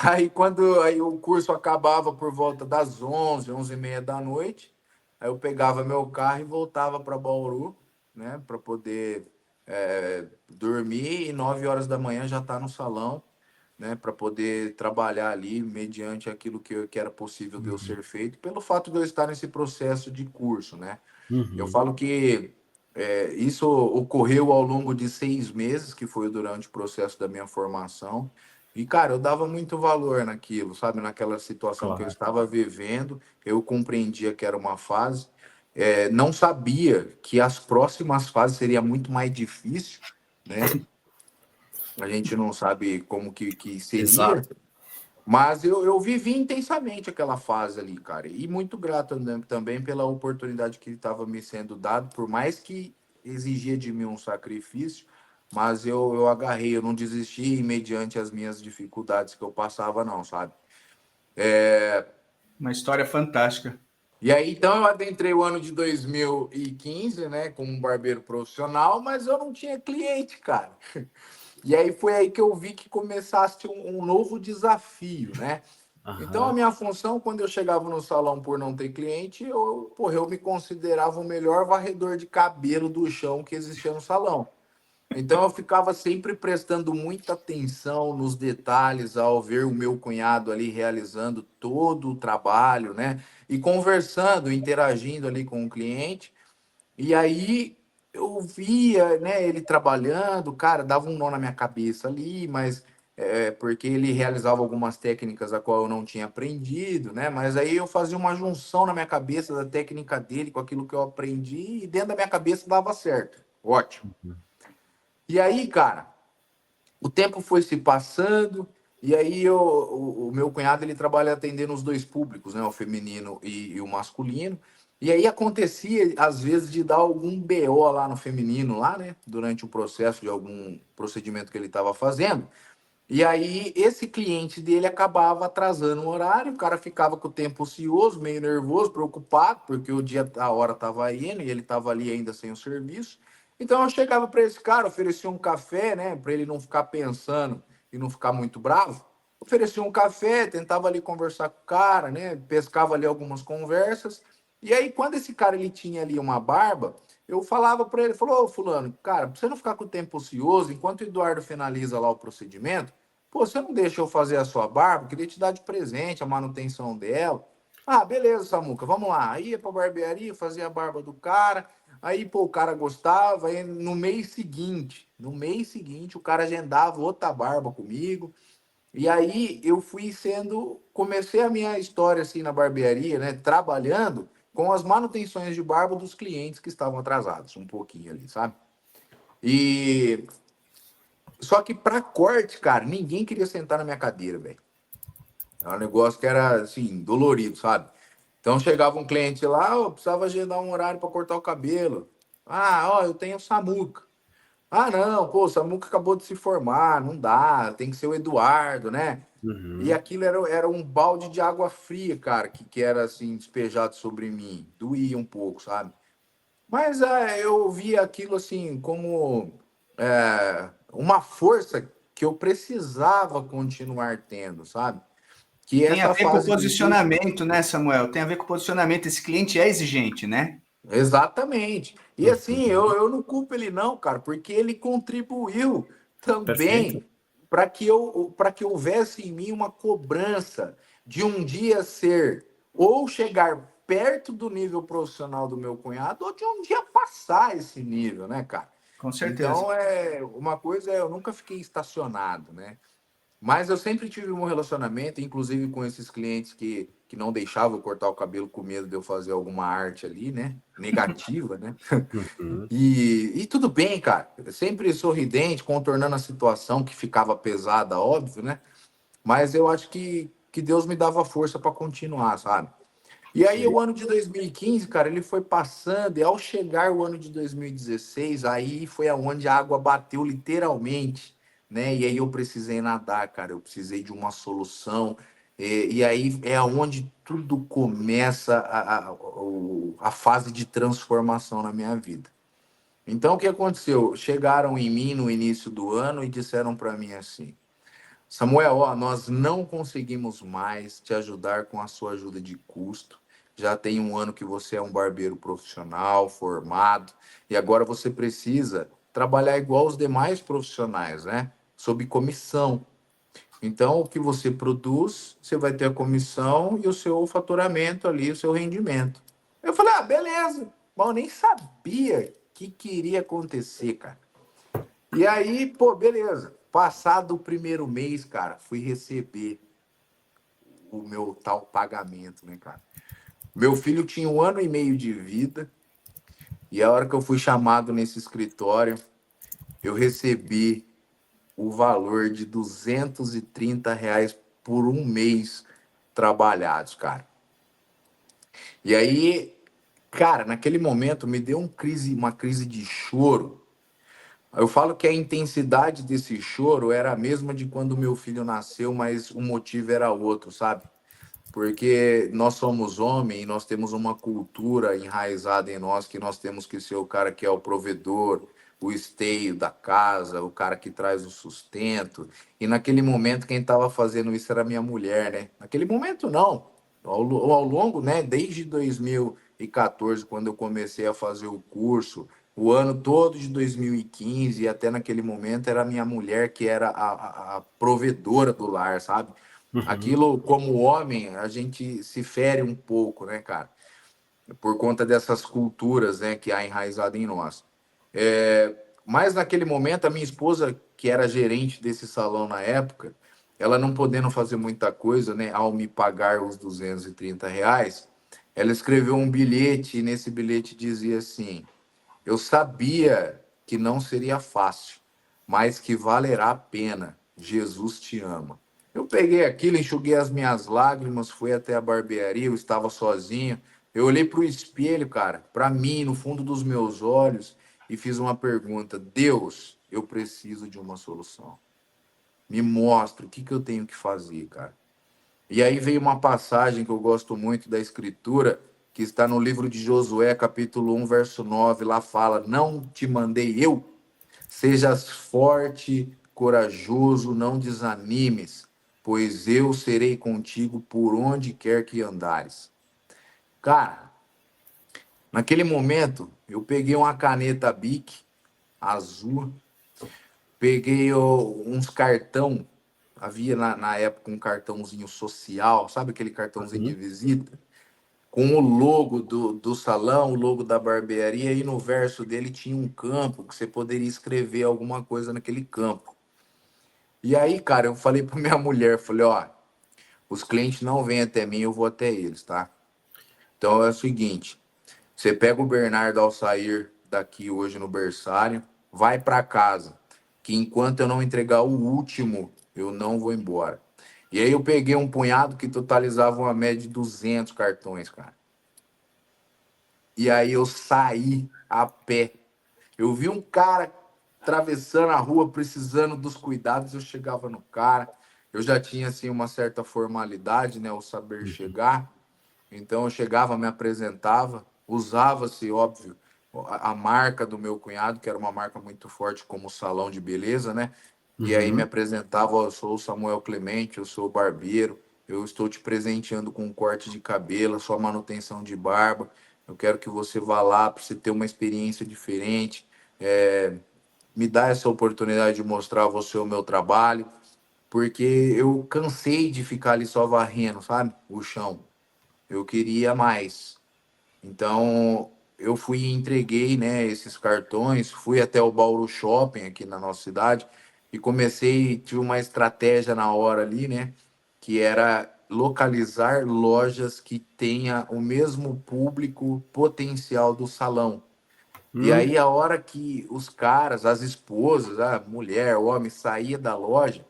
Aí quando o curso acabava por volta das 11, 11h30 da noite, aí eu pegava meu carro e voltava para Bauru, né, para poder dormir e 9 horas da manhã já tá no salão, né, para poder trabalhar ali mediante aquilo que era possível de eu Uhum. ser feito, pelo fato de eu estar nesse processo de curso, né? Eu Uhum. falo que isso ocorreu ao longo de 6 meses, que foi durante o processo da minha formação. E, cara, eu dava muito valor naquilo, sabe? Naquela situação que eu Claro. estava vivendo, eu compreendia que era uma fase. Não sabia que as próximas fases seria muito mais difícil, né? A gente não sabe como que seria, Exato. mas eu vivi intensamente aquela fase ali, cara. E muito grato também pela oportunidade que estava me sendo dado, por mais que exigia de mim um sacrifício, mas eu agarrei, eu não desisti mediante as minhas dificuldades que eu passava, não, sabe? Uma história fantástica. E aí, então, eu adentrei o ano de 2015, né, como um barbeiro profissional, mas eu não tinha cliente, cara. E aí foi aí que eu vi que começasse um novo desafio, né? Então, a Aham. minha função, quando eu chegava no salão por não ter cliente, eu me considerava o melhor varredor de cabelo do chão que existia no salão. Então, eu ficava sempre prestando muita atenção nos detalhes ao ver o meu cunhado ali realizando todo o trabalho, né? E conversando, interagindo ali com o cliente. E aí eu via, né, ele trabalhando, cara, dava um nó na minha cabeça ali, mas porque ele realizava algumas técnicas a qual eu não tinha aprendido, né? Mas aí eu fazia uma junção na minha cabeça da técnica dele com aquilo que eu aprendi e dentro da minha cabeça dava certo. Ótimo. E aí, cara, o tempo foi se passando e aí o meu cunhado ele trabalha atendendo os dois públicos, né, o feminino e o masculino. E aí acontecia às vezes de dar algum BO lá no feminino lá, né, durante o processo de algum procedimento que ele estava fazendo. E aí esse cliente dele acabava atrasando o horário, o cara ficava com o tempo ocioso, meio nervoso, preocupado, porque o dia, a hora estava indo e ele estava ali ainda sem o serviço. Então eu chegava para esse cara, oferecia um café, né, para ele não ficar pensando e não ficar muito bravo. Oferecia um café, tentava ali conversar com o cara, né, pescava ali algumas conversas. E aí quando esse cara ele tinha ali uma barba, eu falava para ele, falou, ô fulano, cara, pra você não ficar com o tempo ocioso, enquanto o Eduardo finaliza lá o procedimento, pô, você não deixa eu fazer a sua barba? Queria te dar de presente a manutenção dela. Ah, beleza, Samuca, vamos lá. Aí ia pra barbearia, fazia a barba do cara. Aí, pô, o cara gostava. Aí no mês seguinte, o cara agendava outra barba comigo. E aí eu fui comecei a minha história assim na barbearia, né? Trabalhando com as manutenções de barba dos clientes que estavam atrasados, um pouquinho ali, sabe? E só que para corte, cara, ninguém queria sentar na minha cadeira, velho. É um negócio que era, assim, dolorido, sabe? Então chegava um cliente lá, eu precisava agendar um horário para cortar o cabelo. Ah, ó, eu tenho o Samuca. Ah, não, pô, o Samuca acabou de se formar, não dá, tem que ser o Eduardo, né? E Uhum. aquilo era um balde de água fria, cara, que era, assim, despejado sobre mim. Doía um pouco, sabe? Mas eu via aquilo, assim, como uma força que eu precisava continuar tendo, sabe? Que Tem a essa ver com o fase difícil. posicionamento, né, Samuel? Tem a ver com o posicionamento. Esse cliente é exigente, né? Exatamente. E assim, Uhum. eu não culpo ele não, cara, porque ele contribuiu Perfeito. também para que houvesse em mim uma cobrança de um dia ser ou chegar perto do nível profissional do meu cunhado ou de um dia passar esse nível, né, cara? Com certeza. Então, uma coisa eu nunca fiquei estacionado, né? Mas eu sempre tive um relacionamento, inclusive com esses clientes que não deixavam eu cortar o cabelo com medo de eu fazer alguma arte ali, né? Negativa, né? Uhum. E tudo bem, cara. Sempre sorridente, contornando a situação que ficava pesada, óbvio, né? Mas eu acho que Deus me dava força para continuar, sabe? E aí, Sim. o ano de 2015, cara, ele foi passando, e ao chegar o ano de 2016, aí foi aonde a água bateu literalmente, né? E aí eu precisei nadar, cara, eu precisei de uma solução. E aí é aonde tudo começa a fase de transformação na minha vida. Então, o que aconteceu? Chegaram em mim no início do ano e disseram para mim assim: Samuel, ó, nós não conseguimos mais te ajudar com a sua ajuda de custo. Já tem um ano que você é um barbeiro profissional, formado, e agora você precisa trabalhar igual os demais profissionais, né? Sob comissão. Então, o que você produz, você vai ter a comissão e o seu faturamento ali, o seu rendimento. Eu falei, beleza. Mas eu nem sabia que iria acontecer, cara. E aí, pô, beleza. Passado o primeiro mês, cara, fui receber o meu tal pagamento, né, cara? Meu filho tinha 1 ano e meio de vida e a hora que eu fui chamado nesse escritório, eu recebi o valor de R$ 230 por um mês trabalhados, cara. E aí, cara, naquele momento me deu uma crise de choro. Eu falo que a intensidade desse choro era a mesma de quando meu filho nasceu, mas o motivo era outro, sabe? Porque nós somos homens e nós temos uma cultura enraizada em nós que nós temos que ser o cara que é o provedor, o esteio da casa, o cara que traz o sustento. E naquele momento quem estava fazendo isso era minha mulher, né? Naquele momento não. Ao longo, né, desde 2014, quando eu comecei a fazer o curso, o ano todo de 2015 e até naquele momento era minha mulher que era a provedora do lar, sabe? Uhum. Aquilo, como homem, a gente se fere um pouco, né, cara? Por conta dessas culturas, né, que há enraizado em nós. Mas naquele momento, a minha esposa, que era gerente desse salão na época, ela não podendo fazer muita coisa, né, ao me pagar os R$ 230, ela escreveu um bilhete e nesse bilhete dizia assim: eu sabia que não seria fácil, mas que valerá a pena. Jesus te ama. Eu peguei aquilo, enxuguei as minhas lágrimas, fui até a barbearia, eu estava sozinho. Eu olhei para o espelho, cara, para mim, no fundo dos meus olhos, e fiz uma pergunta: Deus, eu preciso de uma solução. Me mostra o que eu tenho que fazer, cara. E aí veio uma passagem que eu gosto muito da Escritura, que está no livro de Josué, capítulo 1, verso 9. Lá fala: não te mandei eu? Sejas forte, corajoso, não desanimes, pois eu serei contigo por onde quer que andares. Cara, naquele momento, eu peguei uma caneta Bic azul, peguei uns cartão, havia na época um cartãozinho social, sabe aquele cartãozinho de Uhum. visita? Com o logo do salão, o logo da barbearia, e no verso dele tinha um campo que você poderia escrever alguma coisa naquele campo. E aí, cara, eu falei para minha mulher, falei, ó, os clientes não vêm até mim, eu vou até eles, tá? Então é o seguinte, você pega o Bernardo ao sair daqui hoje no berçário, vai para casa, que enquanto eu não entregar o último, eu não vou embora. E aí eu peguei um punhado que totalizava uma média de 200 cartões, cara. E aí eu saí a pé. Eu vi um cara atravessando a rua precisando dos cuidados, eu chegava no cara. Eu já tinha assim uma certa formalidade, né, o saber Uhum. chegar. Então eu chegava, me apresentava, usava-se, óbvio, a marca do meu cunhado, que era uma marca muito forte como salão de beleza, né? E aí me Uhum. apresentava: "Ó, eu sou o Samuel Clemente, eu sou barbeiro, eu estou te presenteando com um corte de cabelo, sua manutenção de barba. Eu quero que você vá lá para você ter uma experiência diferente. Me dá essa oportunidade de mostrar a você o meu trabalho, porque eu cansei de ficar ali só varrendo, sabe? O chão. Eu queria mais. Então, eu fui e entreguei, né, esses cartões, fui até o Bauru Shopping aqui na nossa cidade e comecei, tive uma estratégia na hora ali, né, que era localizar lojas que tenha o mesmo público potencial do salão. E Hum. aí, a hora que os caras, as esposas, a mulher, o homem saía da loja,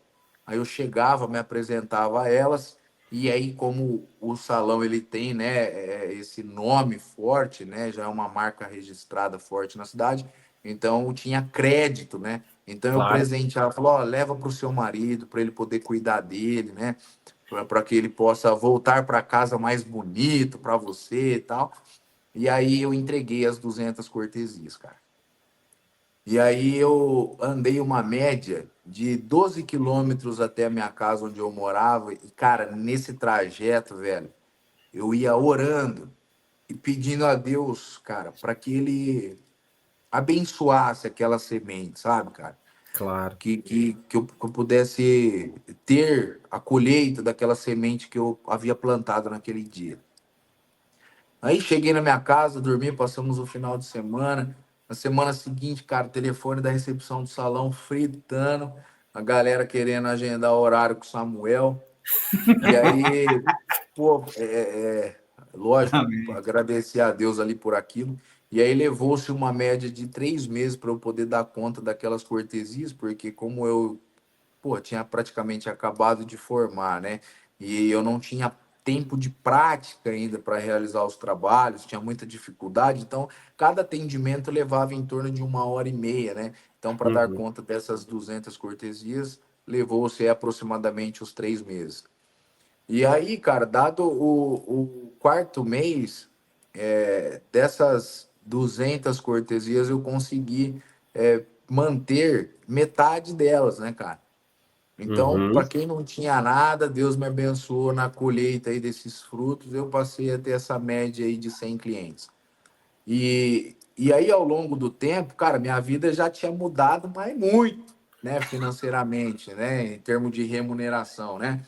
aí eu chegava, me apresentava a elas, e aí, como o salão ele tem, né, esse nome forte, né, já é uma marca registrada forte na cidade, então tinha crédito, né? Então eu Claro. presenteava, falou, ó, leva para o seu marido, para ele poder cuidar dele, né? Para que ele possa voltar para casa mais bonito para você e tal. E aí eu entreguei as 200 cortesias, cara. E aí eu andei uma média de 12 quilômetros até a minha casa onde eu morava. E, cara, nesse trajeto, velho, eu ia orando e pedindo a Deus, cara, para que ele abençoasse aquela semente, sabe, cara? Claro. Que eu pudesse ter a colheita daquela semente que eu havia plantado naquele dia. Aí cheguei na minha casa, dormi, passamos o final de semana. Na semana seguinte, cara, o telefone da recepção do salão fritando, a galera querendo agendar horário com o Samuel. E aí, pô, lógico, Amém. agradecer a Deus ali por aquilo. E aí levou-se uma média de 3 meses para eu poder dar conta daquelas cortesias, porque como eu, pô, tinha praticamente acabado de formar, né? E eu não tinha tempo de prática ainda para realizar os trabalhos, tinha muita dificuldade, então cada atendimento levava em torno de 1 hora e meia, né? Então, para dar Uhum. conta dessas 200 cortesias, levou-se aproximadamente os 3 meses. E aí, cara, dado o quarto mês, dessas 200 cortesias, eu consegui manter metade delas, né, cara? Então, Uhum. para quem não tinha nada, Deus me abençoou na colheita aí desses frutos, eu passei a ter essa média aí de 100 clientes. E aí, ao longo do tempo, cara, minha vida já tinha mudado, mas muito, né, financeiramente, né, em termos de remuneração, né?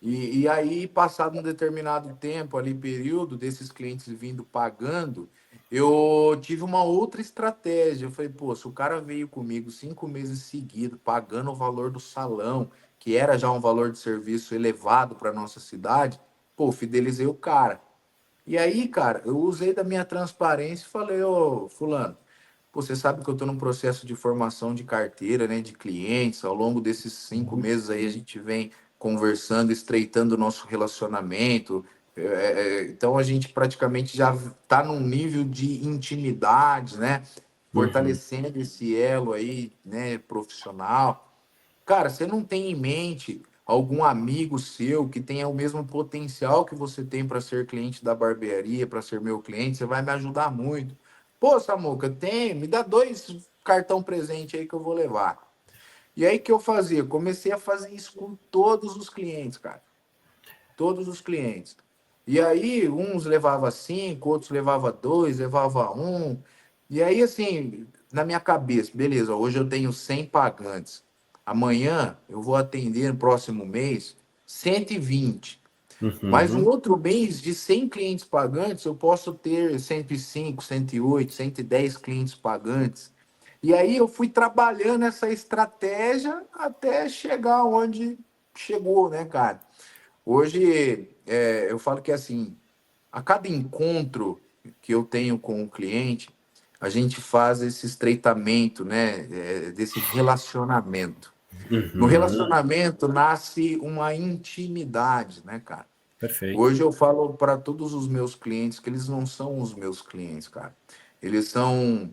E aí, passado um determinado tempo ali, período desses clientes vindo pagando, eu tive uma outra estratégia. Eu falei, pô, se o cara veio comigo 5 meses seguidos, pagando o valor do salão, que era já um valor de serviço elevado para nossa cidade, pô, fidelizei o cara. E aí, cara, eu usei da minha transparência e falei, ô, fulano, pô, você sabe que eu estou num processo de formação de carteira, né, de clientes. Ao longo desses 5 meses aí, a gente vem conversando, estreitando o nosso relacionamento. Então, a gente praticamente já está num nível de intimidade, né, Uhum. fortalecendo esse elo aí, né, profissional. Cara, você não tem em mente algum amigo seu que tenha o mesmo potencial que você tem para ser cliente da barbearia, para ser meu cliente? Você vai me ajudar muito. Pô, Samuca, tem, me dá 2 cartão presente aí que eu vou levar. E aí que eu fazia? Comecei a fazer isso com todos os clientes, cara. Todos os clientes. E aí, uns levava 5, outros levava 2, levava um. E aí, assim, na minha cabeça, beleza, hoje eu tenho 100 pagantes. Amanhã eu vou atender no próximo mês 120. Mas um Uhum. outro mês de 100 clientes pagantes, eu posso ter 105, 108, 110 clientes pagantes. E aí eu fui trabalhando essa estratégia até chegar onde chegou, né, cara? Hoje, eu falo que assim, a cada encontro que eu tenho com o cliente, a gente faz esse estreitamento, né, desse relacionamento. No Uhum. relacionamento nasce uma intimidade, né, cara? Perfeito. Hoje eu falo para todos os meus clientes que eles não são os meus clientes, cara. Eles são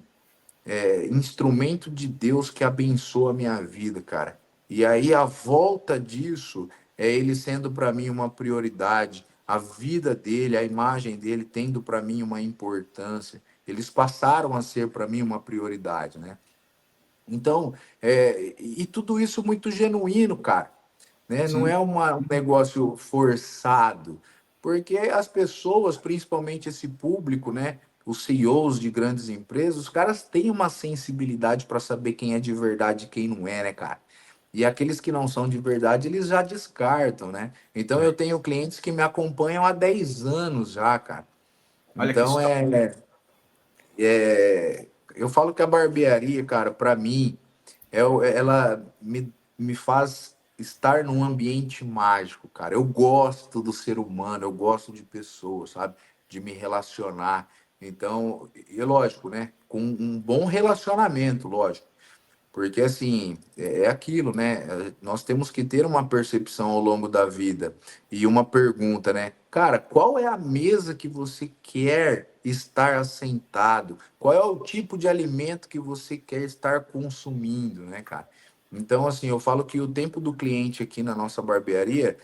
instrumento de Deus que abençoa a minha vida, cara. E aí a volta disso é ele sendo para mim uma prioridade, a vida dele, a imagem dele tendo para mim uma importância. Eles passaram a ser para mim uma prioridade, né? Então, e tudo isso muito genuíno, cara, né? Não Sim. é um negócio forçado, porque as pessoas, principalmente esse público, né? Os CEOs de grandes empresas, os caras têm uma sensibilidade para saber quem é de verdade e quem não é, né, cara? E aqueles que não são de verdade, eles já descartam, né? Então eu tenho clientes que me acompanham há 10 anos já, cara. Olha que Então história. eu falo que a barbearia, cara, para mim, ela me faz estar num ambiente mágico, cara. Eu gosto do ser humano, eu gosto de pessoas, sabe? De me relacionar. Então, e lógico, né? Com um bom relacionamento, lógico. Porque, assim, é aquilo, né? Nós temos que ter uma percepção ao longo da vida e uma pergunta, né? Cara, qual é a mesa que você quer estar assentado? Qual é o tipo de alimento que você quer estar consumindo, né, cara? Então, assim, eu falo que o tempo do cliente aqui na nossa barbearia,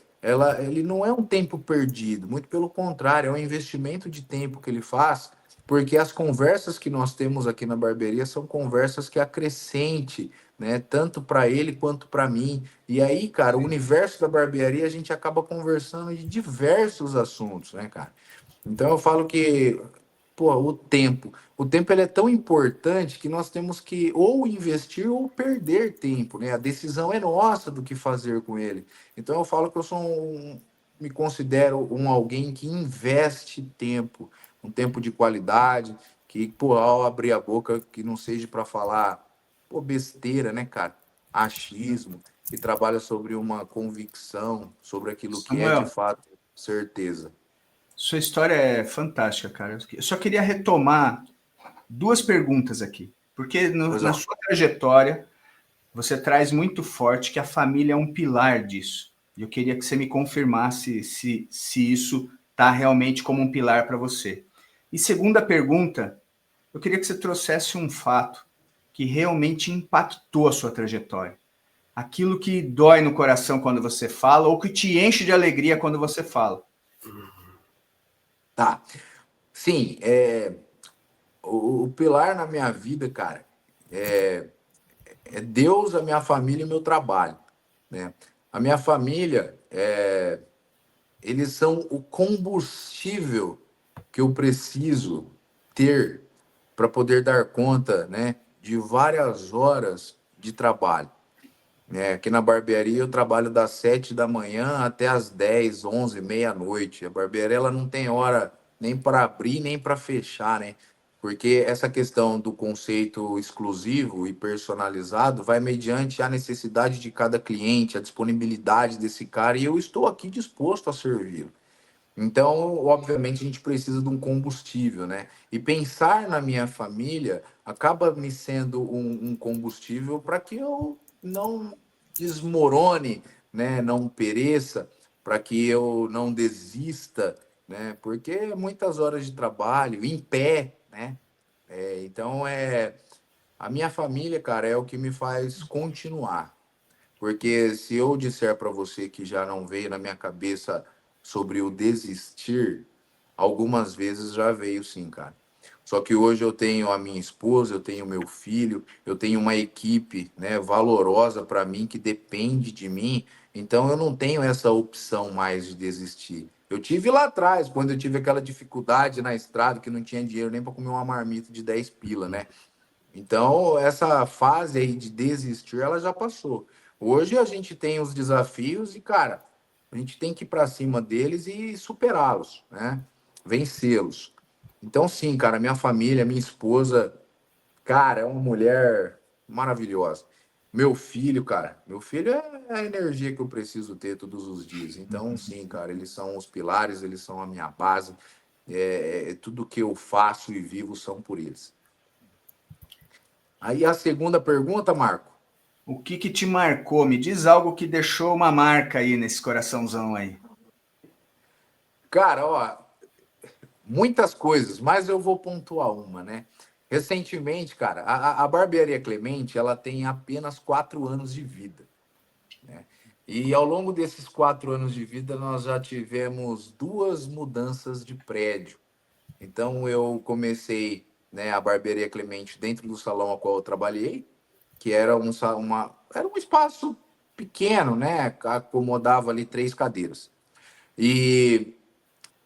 ele não é um tempo perdido, muito pelo contrário, é um investimento de tempo que ele faz porque as conversas que nós temos aqui na barbearia são conversas que acrescente, né, tanto para ele quanto para mim. E aí, cara, o universo da barbearia a gente acaba conversando de diversos assuntos, né, cara? Então eu falo que Pô, o tempo. O tempo ele é tão importante que nós temos que ou investir ou perder tempo, né? A decisão é nossa do que fazer com ele. Então eu falo que eu sou me considero alguém que investe tempo, um tempo de qualidade, que, pô, ao abrir a boca, que não seja para falar, pô, besteira, né, cara? Achismo, que trabalha sobre uma convicção, sobre aquilo que é de Samuel, fato certeza. sua história é fantástica, cara. Eu só queria retomar duas perguntas aqui, porque Pois na não. sua trajetória você traz muito forte que a família é um pilar disso. E eu queria que você me confirmasse se isso está realmente como um pilar para você. E segunda pergunta, eu queria que você trouxesse um fato que realmente impactou a sua trajetória. Aquilo que dói no coração quando você fala ou que te enche de alegria quando você fala. Tá. Sim, o pilar na minha vida, cara, é Deus, a minha família e meu trabalho, né? A minha família, eles são o combustível que eu preciso ter para poder dar conta, né, de várias horas de trabalho. Aqui na barbearia eu trabalho das 7 da manhã até as 10, 11, meia-noite. A barbearia ela não tem hora nem para abrir nem para fechar, né? Porque essa questão do conceito exclusivo e personalizado vai mediante a necessidade de cada cliente, a disponibilidade desse cara, e eu estou aqui disposto a servi-lo. Então, obviamente, a gente precisa de um combustível, né? E pensar na minha família acaba me sendo um combustível para que eu não desmorone, né? Não pereça, para que eu não desista, né? Porque é muitas horas de trabalho em pé, né? Então, a minha família, cara, é o que me faz continuar. Porque se eu disser para você que já não veio na minha cabeça sobre o desistir, algumas vezes já veio sim, cara. Só que hoje eu tenho a minha esposa, eu tenho meu filho, eu tenho uma equipe, né, valorosa para mim que depende de mim. Então eu não tenho essa opção mais de desistir. Eu tive lá atrás, quando eu tive aquela dificuldade na estrada que não tinha dinheiro nem para comer uma marmita de 10 pila, né? Então, essa fase aí de desistir, ela já passou. Hoje a gente tem os desafios e, cara, a gente tem que ir para cima deles e superá-los, né? Vencê-los. Então, sim, cara, minha família, minha esposa, cara, é uma mulher maravilhosa. Meu filho, cara, meu filho é a energia que eu preciso ter todos os dias. Então, sim, cara, eles são os pilares, eles são a minha base. Tudo que eu faço e vivo são por eles. Aí a segunda pergunta, Marco. O que que te marcou? Me diz algo que deixou uma marca aí nesse coraçãozão aí. Cara, ó, muitas coisas, mas eu vou pontuar uma, né? Recentemente, cara, a Barbearia Clemente, ela tem apenas 4 anos de vida, né? E ao longo desses 4 anos de vida, nós já tivemos duas mudanças de prédio. Então, eu comecei, né, a Barbearia Clemente dentro do salão ao qual eu trabalhei, que era era um espaço pequeno, né? Acomodava ali 3 cadeiras. E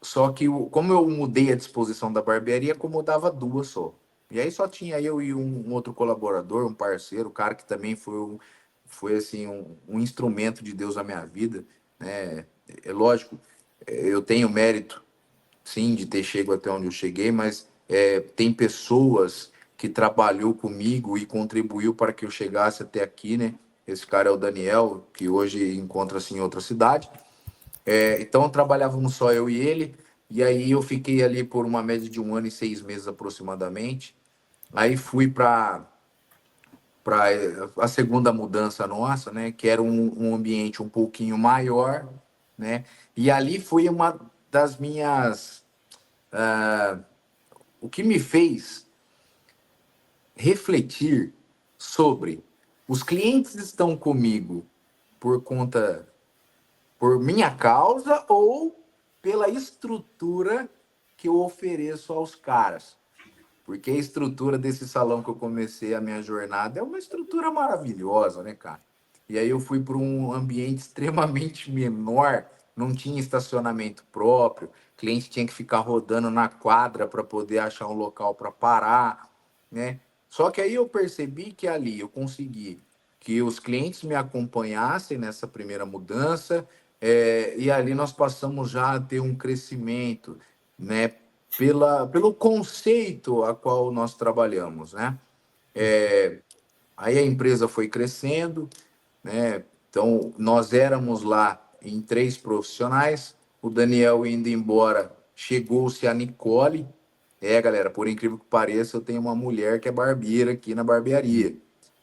só que como eu mudei a disposição da barbearia, acomodava duas só. E aí só tinha eu e um outro colaborador, um parceiro, um cara que também foi assim um instrumento de Deus na minha vida, né? É lógico, eu tenho mérito, sim, de ter chegado até onde eu cheguei, mas tem pessoas que trabalhou comigo e contribuiu para que eu chegasse até aqui, né? Esse cara é o Daniel, que hoje encontra-se em outra cidade. Então trabalhávamos só eu e ele, e aí eu fiquei ali por uma média de 1 ano e 6 meses aproximadamente. Aí fui para a segunda mudança nossa, né? Que era um ambiente um pouquinho maior, né? E ali foi uma das minhas. O que me fez refletir sobre os clientes estão comigo por conta por minha causa ou pela estrutura que eu ofereço aos caras. Porque a estrutura desse salão que eu comecei a minha jornada é uma estrutura maravilhosa, né, cara? E aí eu fui para um ambiente extremamente menor, não tinha estacionamento próprio, o cliente tinha que ficar rodando na quadra para poder achar um local para parar, né? Só que aí eu percebi que ali eu consegui que os clientes me acompanhassem nessa primeira mudança, e ali nós passamos já a ter um crescimento, né? Pelo conceito a qual nós trabalhamos, né? Aí a empresa foi crescendo, né? Então, nós éramos lá em 3 profissionais. O Daniel indo embora, chegou-se a Nicole. Galera, por incrível que pareça, eu tenho uma mulher que é barbeira aqui na barbearia,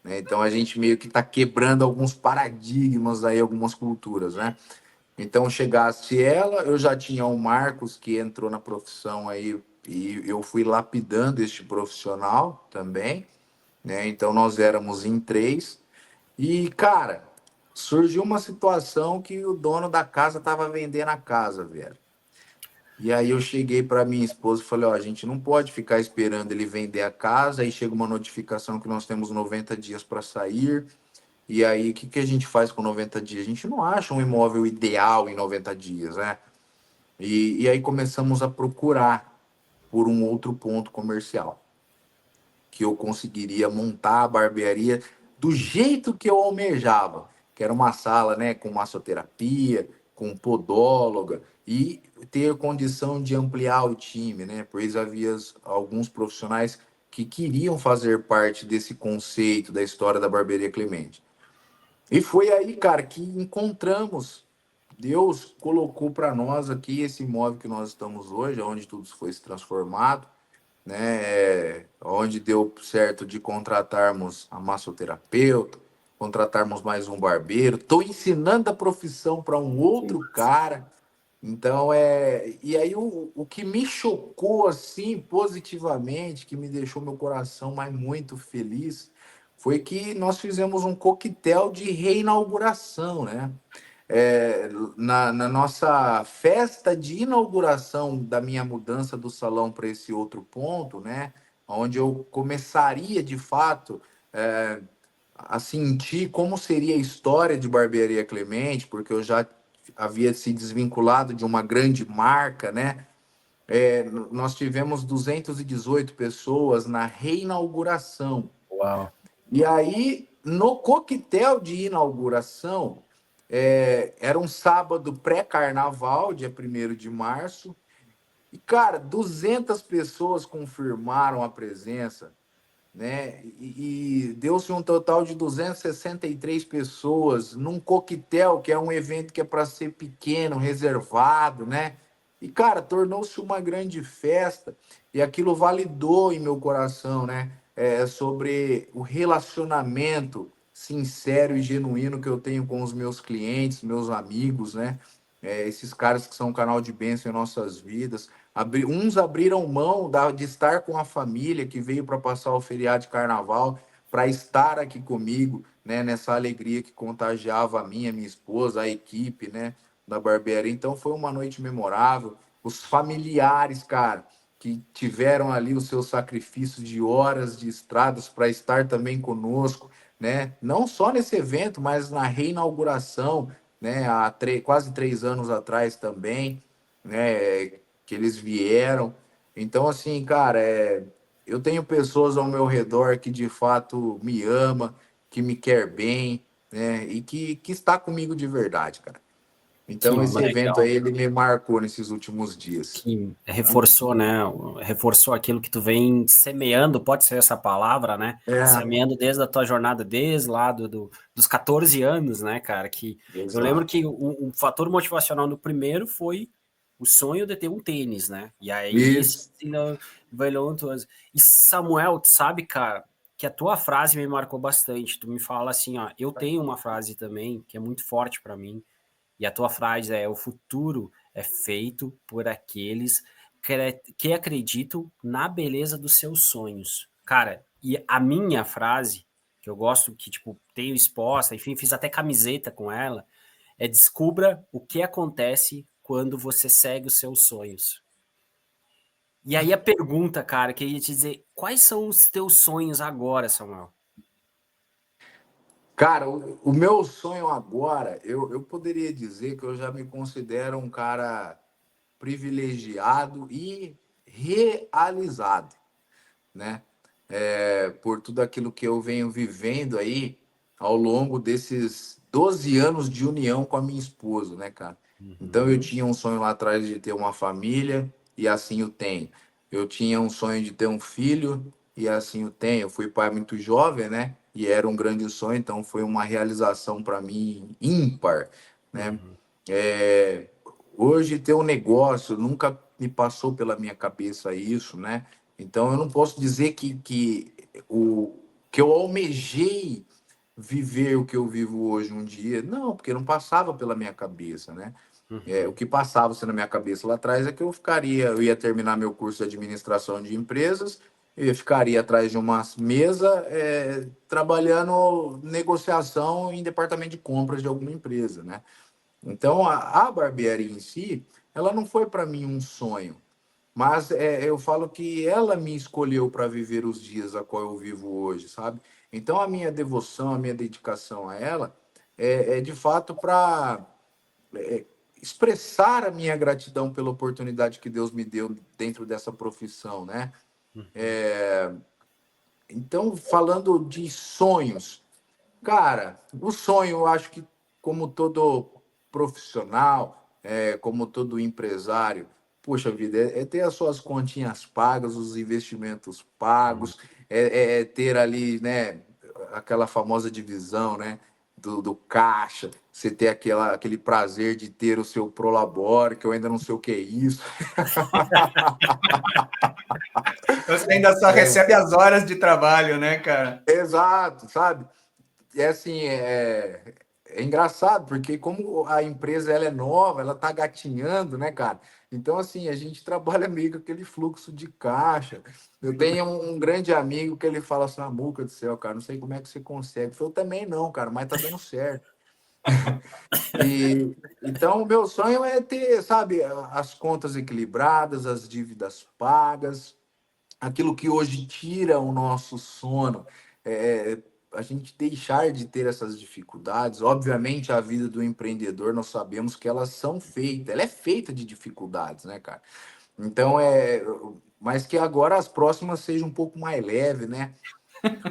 né? Então, a gente meio que está quebrando alguns paradigmas aí, algumas culturas, né? Então, chegasse ela, eu já tinha o Marcos, que entrou na profissão aí, e eu fui lapidando este profissional também, né? Então, nós éramos em 3. E, cara, surgiu uma situação que o dono da casa estava vendendo a casa, velho. E aí eu cheguei para minha esposa e falei, ó, a gente não pode ficar esperando ele vender a casa, aí chega uma notificação que nós temos 90 dias para sair. E aí, o que que a gente faz com 90 dias? A gente não acha um imóvel ideal em 90 dias, né? E aí começamos a procurar por um outro ponto comercial que eu conseguiria montar a barbearia do jeito que eu almejava, que era uma sala, né, com massoterapia, com podóloga e ter condição de ampliar o time, né? Pois havia alguns profissionais que queriam fazer parte desse conceito da história da barbearia Clemente. E foi aí, cara, que encontramos. Deus colocou para nós aqui esse imóvel que nós estamos hoje, onde tudo foi se transformado, né? Onde deu certo de contratarmos a massoterapeuta, contratarmos mais um barbeiro. Estou ensinando a profissão para um outro cara. Então, e aí o que me chocou assim positivamente, que me deixou meu coração mais muito feliz, foi que nós fizemos um coquetel de reinauguração, né? Na nossa festa de inauguração da minha mudança do salão para esse outro ponto, né? Onde eu começaria de fato a sentir como seria a história de Barbearia Clemente, porque eu já havia se desvinculado de uma grande marca, né? Nós tivemos 218 pessoas na reinauguração. Uau. E aí, no coquetel de inauguração, era um sábado pré-carnaval, dia 1º de março, e, cara, 200 pessoas confirmaram a presença, né? E deu-se um total de 263 pessoas num coquetel, que é um evento que é para ser pequeno, reservado, né? E, cara, tornou-se uma grande festa e aquilo validou em meu coração, né? Sobre o relacionamento sincero e genuíno que eu tenho com os meus clientes, meus amigos, né? Esses caras que são um canal de bênção em nossas vidas. Uns abriram mão de estar com a família que veio para passar o feriado de carnaval, para estar aqui comigo, né, nessa alegria que contagiava a minha esposa, a equipe, né, da barbearia. Então foi uma noite memorável. Os familiares, cara, que tiveram ali os seus sacrifícios de horas de estradas para estar também conosco, né? Não só nesse evento, mas na reinauguração, né? Há quase 3 anos atrás também, né? Que eles vieram. Então, assim, cara, eu tenho pessoas ao meu redor que de fato me ama, que me quer bem, né? E que está comigo de verdade, cara. Que Então, esse evento legal. aí, ele me marcou nesses últimos dias. Que reforçou, né? Reforçou aquilo que tu vem semeando, pode ser essa palavra, né? É, Semeando desde a tua jornada, desde lá dos 14 anos, né, cara? Que eu lembro exato. que o fator motivacional no primeiro foi o sonho de ter um tênis, né? E aí, Isso. e Samuel, tu sabe, cara, que a tua frase me marcou bastante. Tu me fala assim, ó, eu tenho uma frase também que é muito forte para mim. E a tua frase é: o futuro é feito por aqueles que acreditam na beleza dos seus sonhos. Cara, e a minha frase, que eu gosto, que tipo, tenho exposta, enfim, fiz até camiseta com ela, é: descubra o que acontece quando você segue os seus sonhos. E aí a pergunta, cara, que eu ia te dizer, quais são os teus sonhos agora, Samuel? Cara, o meu sonho agora, eu poderia dizer que eu já me considero um cara privilegiado e realizado, né? Por tudo aquilo que eu venho vivendo aí ao longo desses 12 anos de união com a minha esposa, né, cara? Então eu Uhum. tinha um sonho lá atrás de ter uma família e assim o tenho. Eu tinha um sonho de ter um filho e assim o tenho. Eu fui pai muito jovem, né? E era um grande sonho, então foi uma realização para mim ímpar, né? Uhum. É, hoje ter um negócio nunca me passou pela minha cabeça isso, né? Então eu não posso dizer que eu almejei viver o que eu vivo hoje um dia. Não, porque não passava pela minha cabeça, né? O Uhum. que passava assim, na minha cabeça lá atrás é que eu ia terminar meu curso de administração de empresas, eu ficaria atrás de uma mesa, trabalhando negociação em departamento de compras de alguma empresa, né? Então a barbearia em si, ela não foi para mim um sonho, mas eu falo que ela me escolheu para viver os dias a qual eu vivo hoje, sabe? Então a minha devoção, a minha dedicação a ela é de fato para expressar a minha gratidão pela oportunidade que Deus me deu dentro dessa profissão, né? Uhum. Então, falando de sonhos, cara, o sonho, eu acho que como todo profissional, como todo empresário, poxa vida, é ter as suas continhas pagas, os investimentos Uhum. pagos, é ter ali, né, aquela famosa divisão, né, do caixa, você ter aquele prazer de ter o seu Prolabore, que eu ainda não sei o que é isso. Você ainda só recebe as horas de trabalho, né, cara? Exato, sabe? É assim, é engraçado, porque como a empresa ela é nova, ela tá gatinhando, né, cara? Então, assim, a gente trabalha meio com aquele fluxo de caixa. Eu tenho um grande amigo que ele fala assim, Muca do céu, cara, não sei como é que você consegue. Eu também não, cara, mas tá dando certo. E então, o meu sonho é ter, sabe, as contas equilibradas, as dívidas pagas, aquilo que hoje tira o nosso sono, é, a gente deixar de ter essas dificuldades. Obviamente, a vida do empreendedor, nós sabemos que elas são feitas, ela é feita de dificuldades, né, cara? Então, mas que agora as próximas sejam um pouco mais leves, né?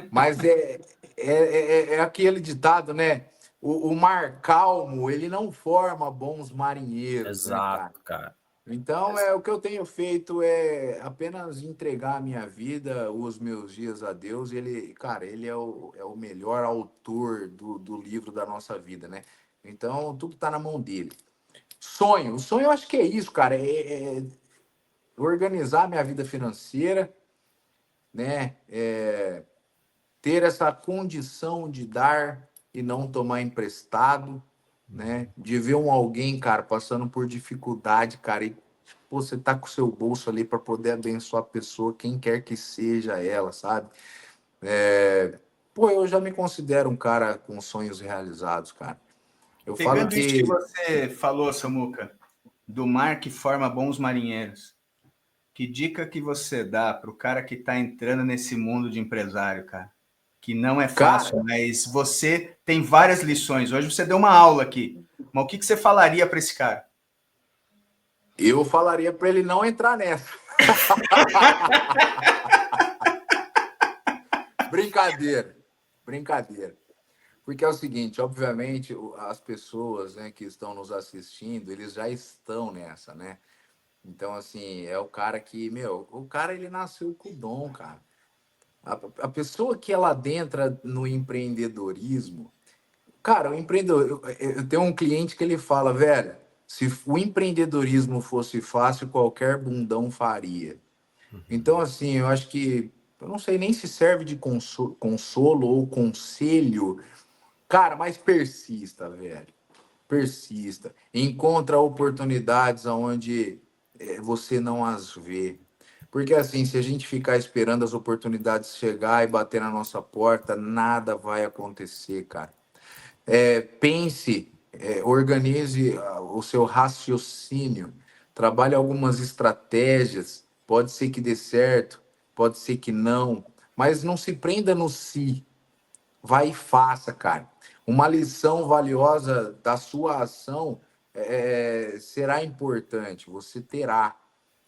Mas é aquele ditado, né? O mar calmo, ele não forma bons marinheiros, né, cara? Exato, cara. Então, o que eu tenho feito é apenas entregar a minha vida, os meus dias a Deus. E ele, cara, ele é o melhor autor do livro da nossa vida, né? Então, tudo tá na mão dele. O sonho eu acho que é isso, cara, é organizar minha vida financeira, né? Ter essa condição de dar e não tomar emprestado, né? De ver alguém, cara, passando por dificuldade, cara, e pô, você tá com o seu bolso ali para poder abençoar a pessoa, quem quer que seja ela, sabe? Pô, eu já me considero um cara com sonhos realizados, cara. Eu falo Pegando isso que que, você falou, Samuca, do mar que forma bons marinheiros, que dica que você dá para o cara que está entrando nesse mundo de empresário, cara? Que não é fácil, cara, mas você tem várias lições. Hoje você deu uma aula aqui, mas o que você falaria para esse cara? eu falaria para ele não entrar nessa. Brincadeira, brincadeira. Porque é o seguinte, obviamente, as pessoas, né, que estão nos assistindo, eles já estão nessa, né? Então, assim, é o cara que, meu, o cara ele nasceu com o dom, cara. A pessoa que ela adentra no empreendedorismo, cara, o empreendedor, eu tenho um cliente que ele fala, velho, se o empreendedorismo fosse fácil, qualquer bundão faria. Então, assim, eu acho que, eu não sei nem se serve de consolo ou conselho, cara, mas persista, velho. Persista. Encontra oportunidades onde você não as vê. Porque assim, se a gente ficar esperando as oportunidades chegar e bater na nossa porta, nada vai acontecer, cara. Pense, organize o seu raciocínio, trabalhe algumas estratégias. Pode ser que dê certo, pode ser que não, mas não se prenda no si. vai e faça, cara. Uma lição valiosa da sua ação será importante, você terá.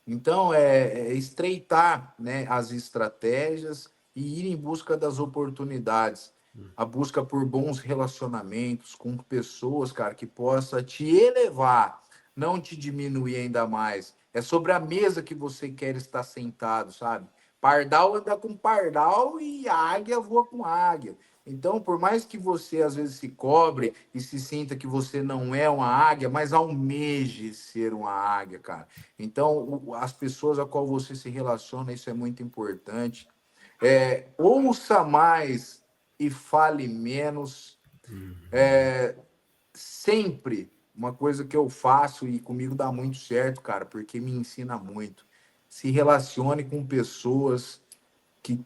Então, é estreitar, né, as estratégias e ir em busca das oportunidades. A busca por bons relacionamentos com pessoas, cara, que possa te elevar, não te diminuir ainda mais. É sobre a mesa que você quer estar sentado, sabe? Pardal anda com pardal e águia voa com águia. Então, por mais que você às vezes se cobre e se sinta que você não é uma águia, mas almeje ser uma águia, cara. Então, as pessoas a qual você se relaciona, isso é muito importante. Ouça mais e fale menos. Sempre uma coisa que eu faço e comigo dá muito certo, cara, porque me ensina muito. Se relacione com pessoas que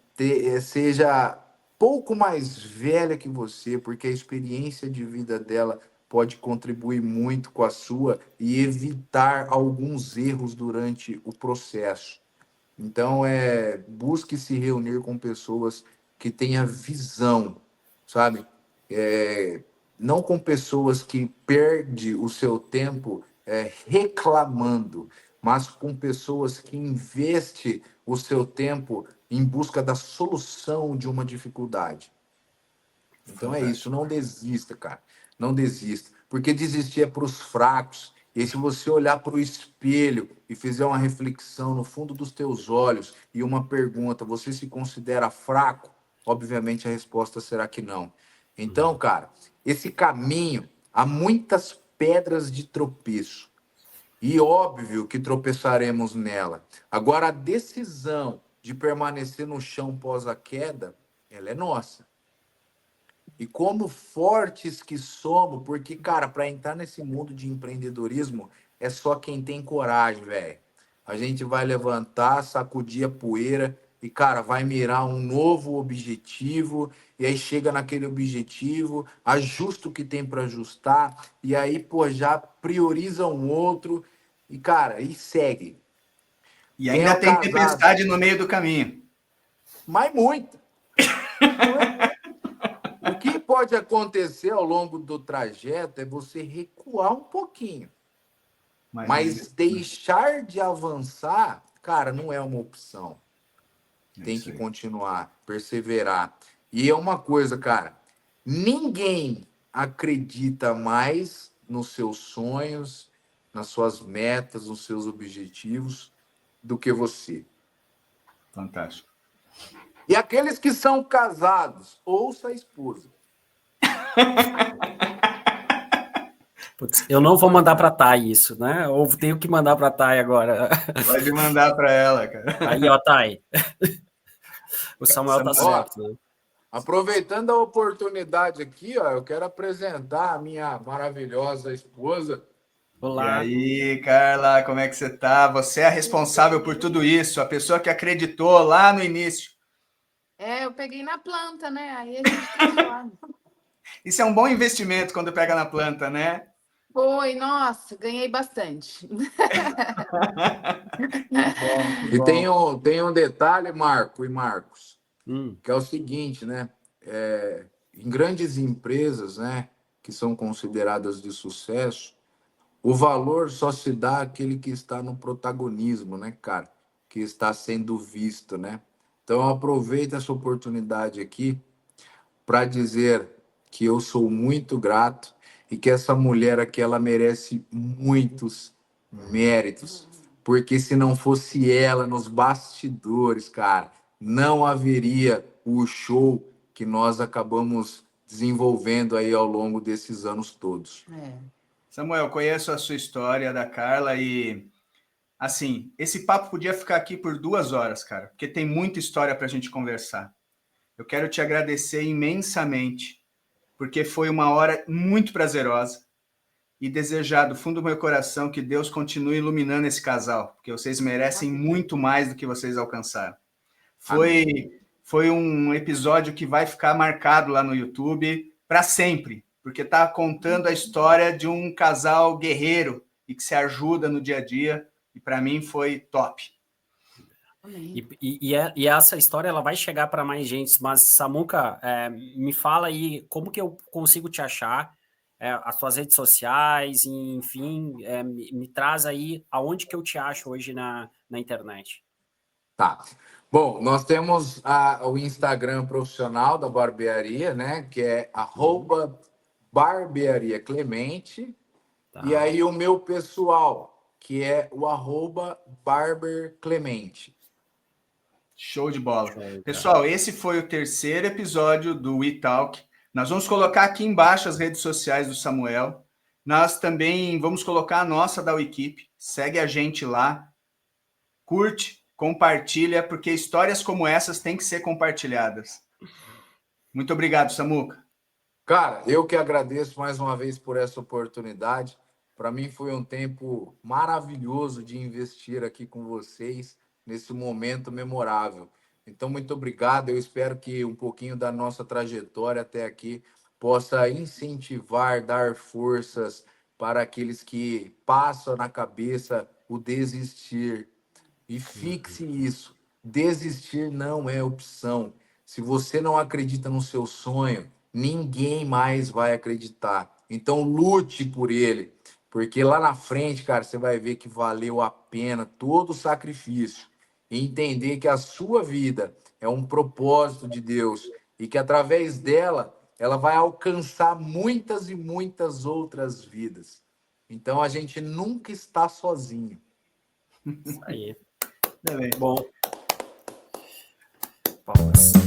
seja pouco mais velha que você, porque a experiência de vida dela pode contribuir muito com a sua e evitar alguns erros durante o processo. Então, busque se reunir com pessoas que tenham visão, sabe? Não com pessoas que perdem o seu tempo reclamando, mas com pessoas que investem o seu tempo em busca da solução de uma dificuldade. Então é isso, não desista, cara. Não desista. Porque desistir é para os fracos. E se você olhar para o espelho e fizer uma reflexão no fundo dos teus olhos e uma pergunta, você se considera fraco? Obviamente a resposta será que não. Então, cara, esse caminho, há muitas pedras de tropeço. E óbvio que tropeçaremos nela. Agora, a decisão de permanecer no chão pós a queda, ela é nossa. E como fortes que somos, porque, cara, para entrar nesse mundo de empreendedorismo, é só quem tem coragem, velho. A gente vai levantar, sacudir a poeira e, cara, vai mirar um novo objetivo. E aí chega naquele objetivo, ajusta o que tem para ajustar. E aí, pô, já prioriza um outro. E, cara, e segue. E Quem é ainda o tem casado? tempestade no meio do caminho. Mas muito. O que pode acontecer ao longo do trajeto é você recuar um pouquinho. Mas deixar de avançar, cara, não é uma opção. Tem que continuar, perseverar. E é uma coisa, cara, ninguém acredita mais nos seus sonhos, nas suas metas, nos seus objetivos do que você. Fantástico. E aqueles que são casados, ouça a esposa. Putz, eu não vou mandar para a Thay isso, né? Ou tenho que mandar para a Thay agora. Pode mandar para ela, cara. Aí, ó, Thay. O Samuel tá certo. Né? Aproveitando a oportunidade aqui, ó, eu quero apresentar a minha maravilhosa esposa. Olá. E aí, Carla, como é que você tá? Você é a responsável por tudo isso, a pessoa que acreditou lá no início. Eu peguei na planta, né? Aí a gente transforma. Isso é um bom investimento quando pega na planta, né? Foi, nossa, ganhei bastante. E tem um detalhe, Marco e Marcos, que é o seguinte, né? Em grandes empresas, né, que são consideradas de sucesso, o valor só se dá àquele que está no protagonismo, né, cara? Que está sendo visto, né? Então, aproveita essa oportunidade aqui para dizer que eu sou muito grato e que essa mulher aqui, ela merece muitos méritos. Porque se não fosse ela nos bastidores, cara, não haveria o show que nós acabamos desenvolvendo aí ao longo desses anos todos. Samuel, conheço a sua história da Carla e, assim, esse papo podia ficar aqui por 2 horas, cara, porque tem muita história para a gente conversar. Eu quero te agradecer imensamente, porque foi uma hora muito prazerosa e desejar do fundo do meu coração que Deus continue iluminando esse casal, porque vocês merecem muito mais do que vocês alcançaram. Foi um episódio que vai ficar marcado lá no YouTube para sempre, porque está contando a história de um casal guerreiro e que se ajuda no dia a dia, e para mim foi top. Amém. E essa história ela vai chegar para mais gente, mas Samuca, me fala aí como que eu consigo te achar, as tuas redes sociais, enfim, me traz aí aonde que eu te acho hoje na internet. Tá. Bom, nós temos o Instagram profissional da barbearia, né? Que é @barbeariaclemente. E Tá. aí o meu pessoal, que é o @barberclemente. Show de bola. Show, cara. Pessoal, esse foi o terceiro episódio do WeTalk. Nós vamos colocar aqui embaixo as redes sociais do Samuel. Nós também vamos colocar a nossa da Equipe. Segue a gente lá, curte, compartilha, porque histórias como essas têm que ser compartilhadas. Muito obrigado, Samuca. Cara, eu que agradeço mais uma vez por essa oportunidade. Para mim foi um tempo maravilhoso de investir aqui com vocês nesse momento memorável. Então, muito obrigado. Eu espero que um pouquinho da nossa trajetória até aqui possa incentivar, dar forças para aqueles que passam na cabeça o desistir. E fixe isso. Desistir não é opção. Se você não acredita no seu sonho, ninguém mais vai acreditar. Então lute por ele, porque lá na frente, cara, você vai ver que valeu a pena todo o sacrifício e entender que a sua vida é um propósito de Deus e que através dela ela vai alcançar muitas e muitas outras vidas. Então a gente nunca está sozinho. Isso aí. Beleza. Bom, palmas.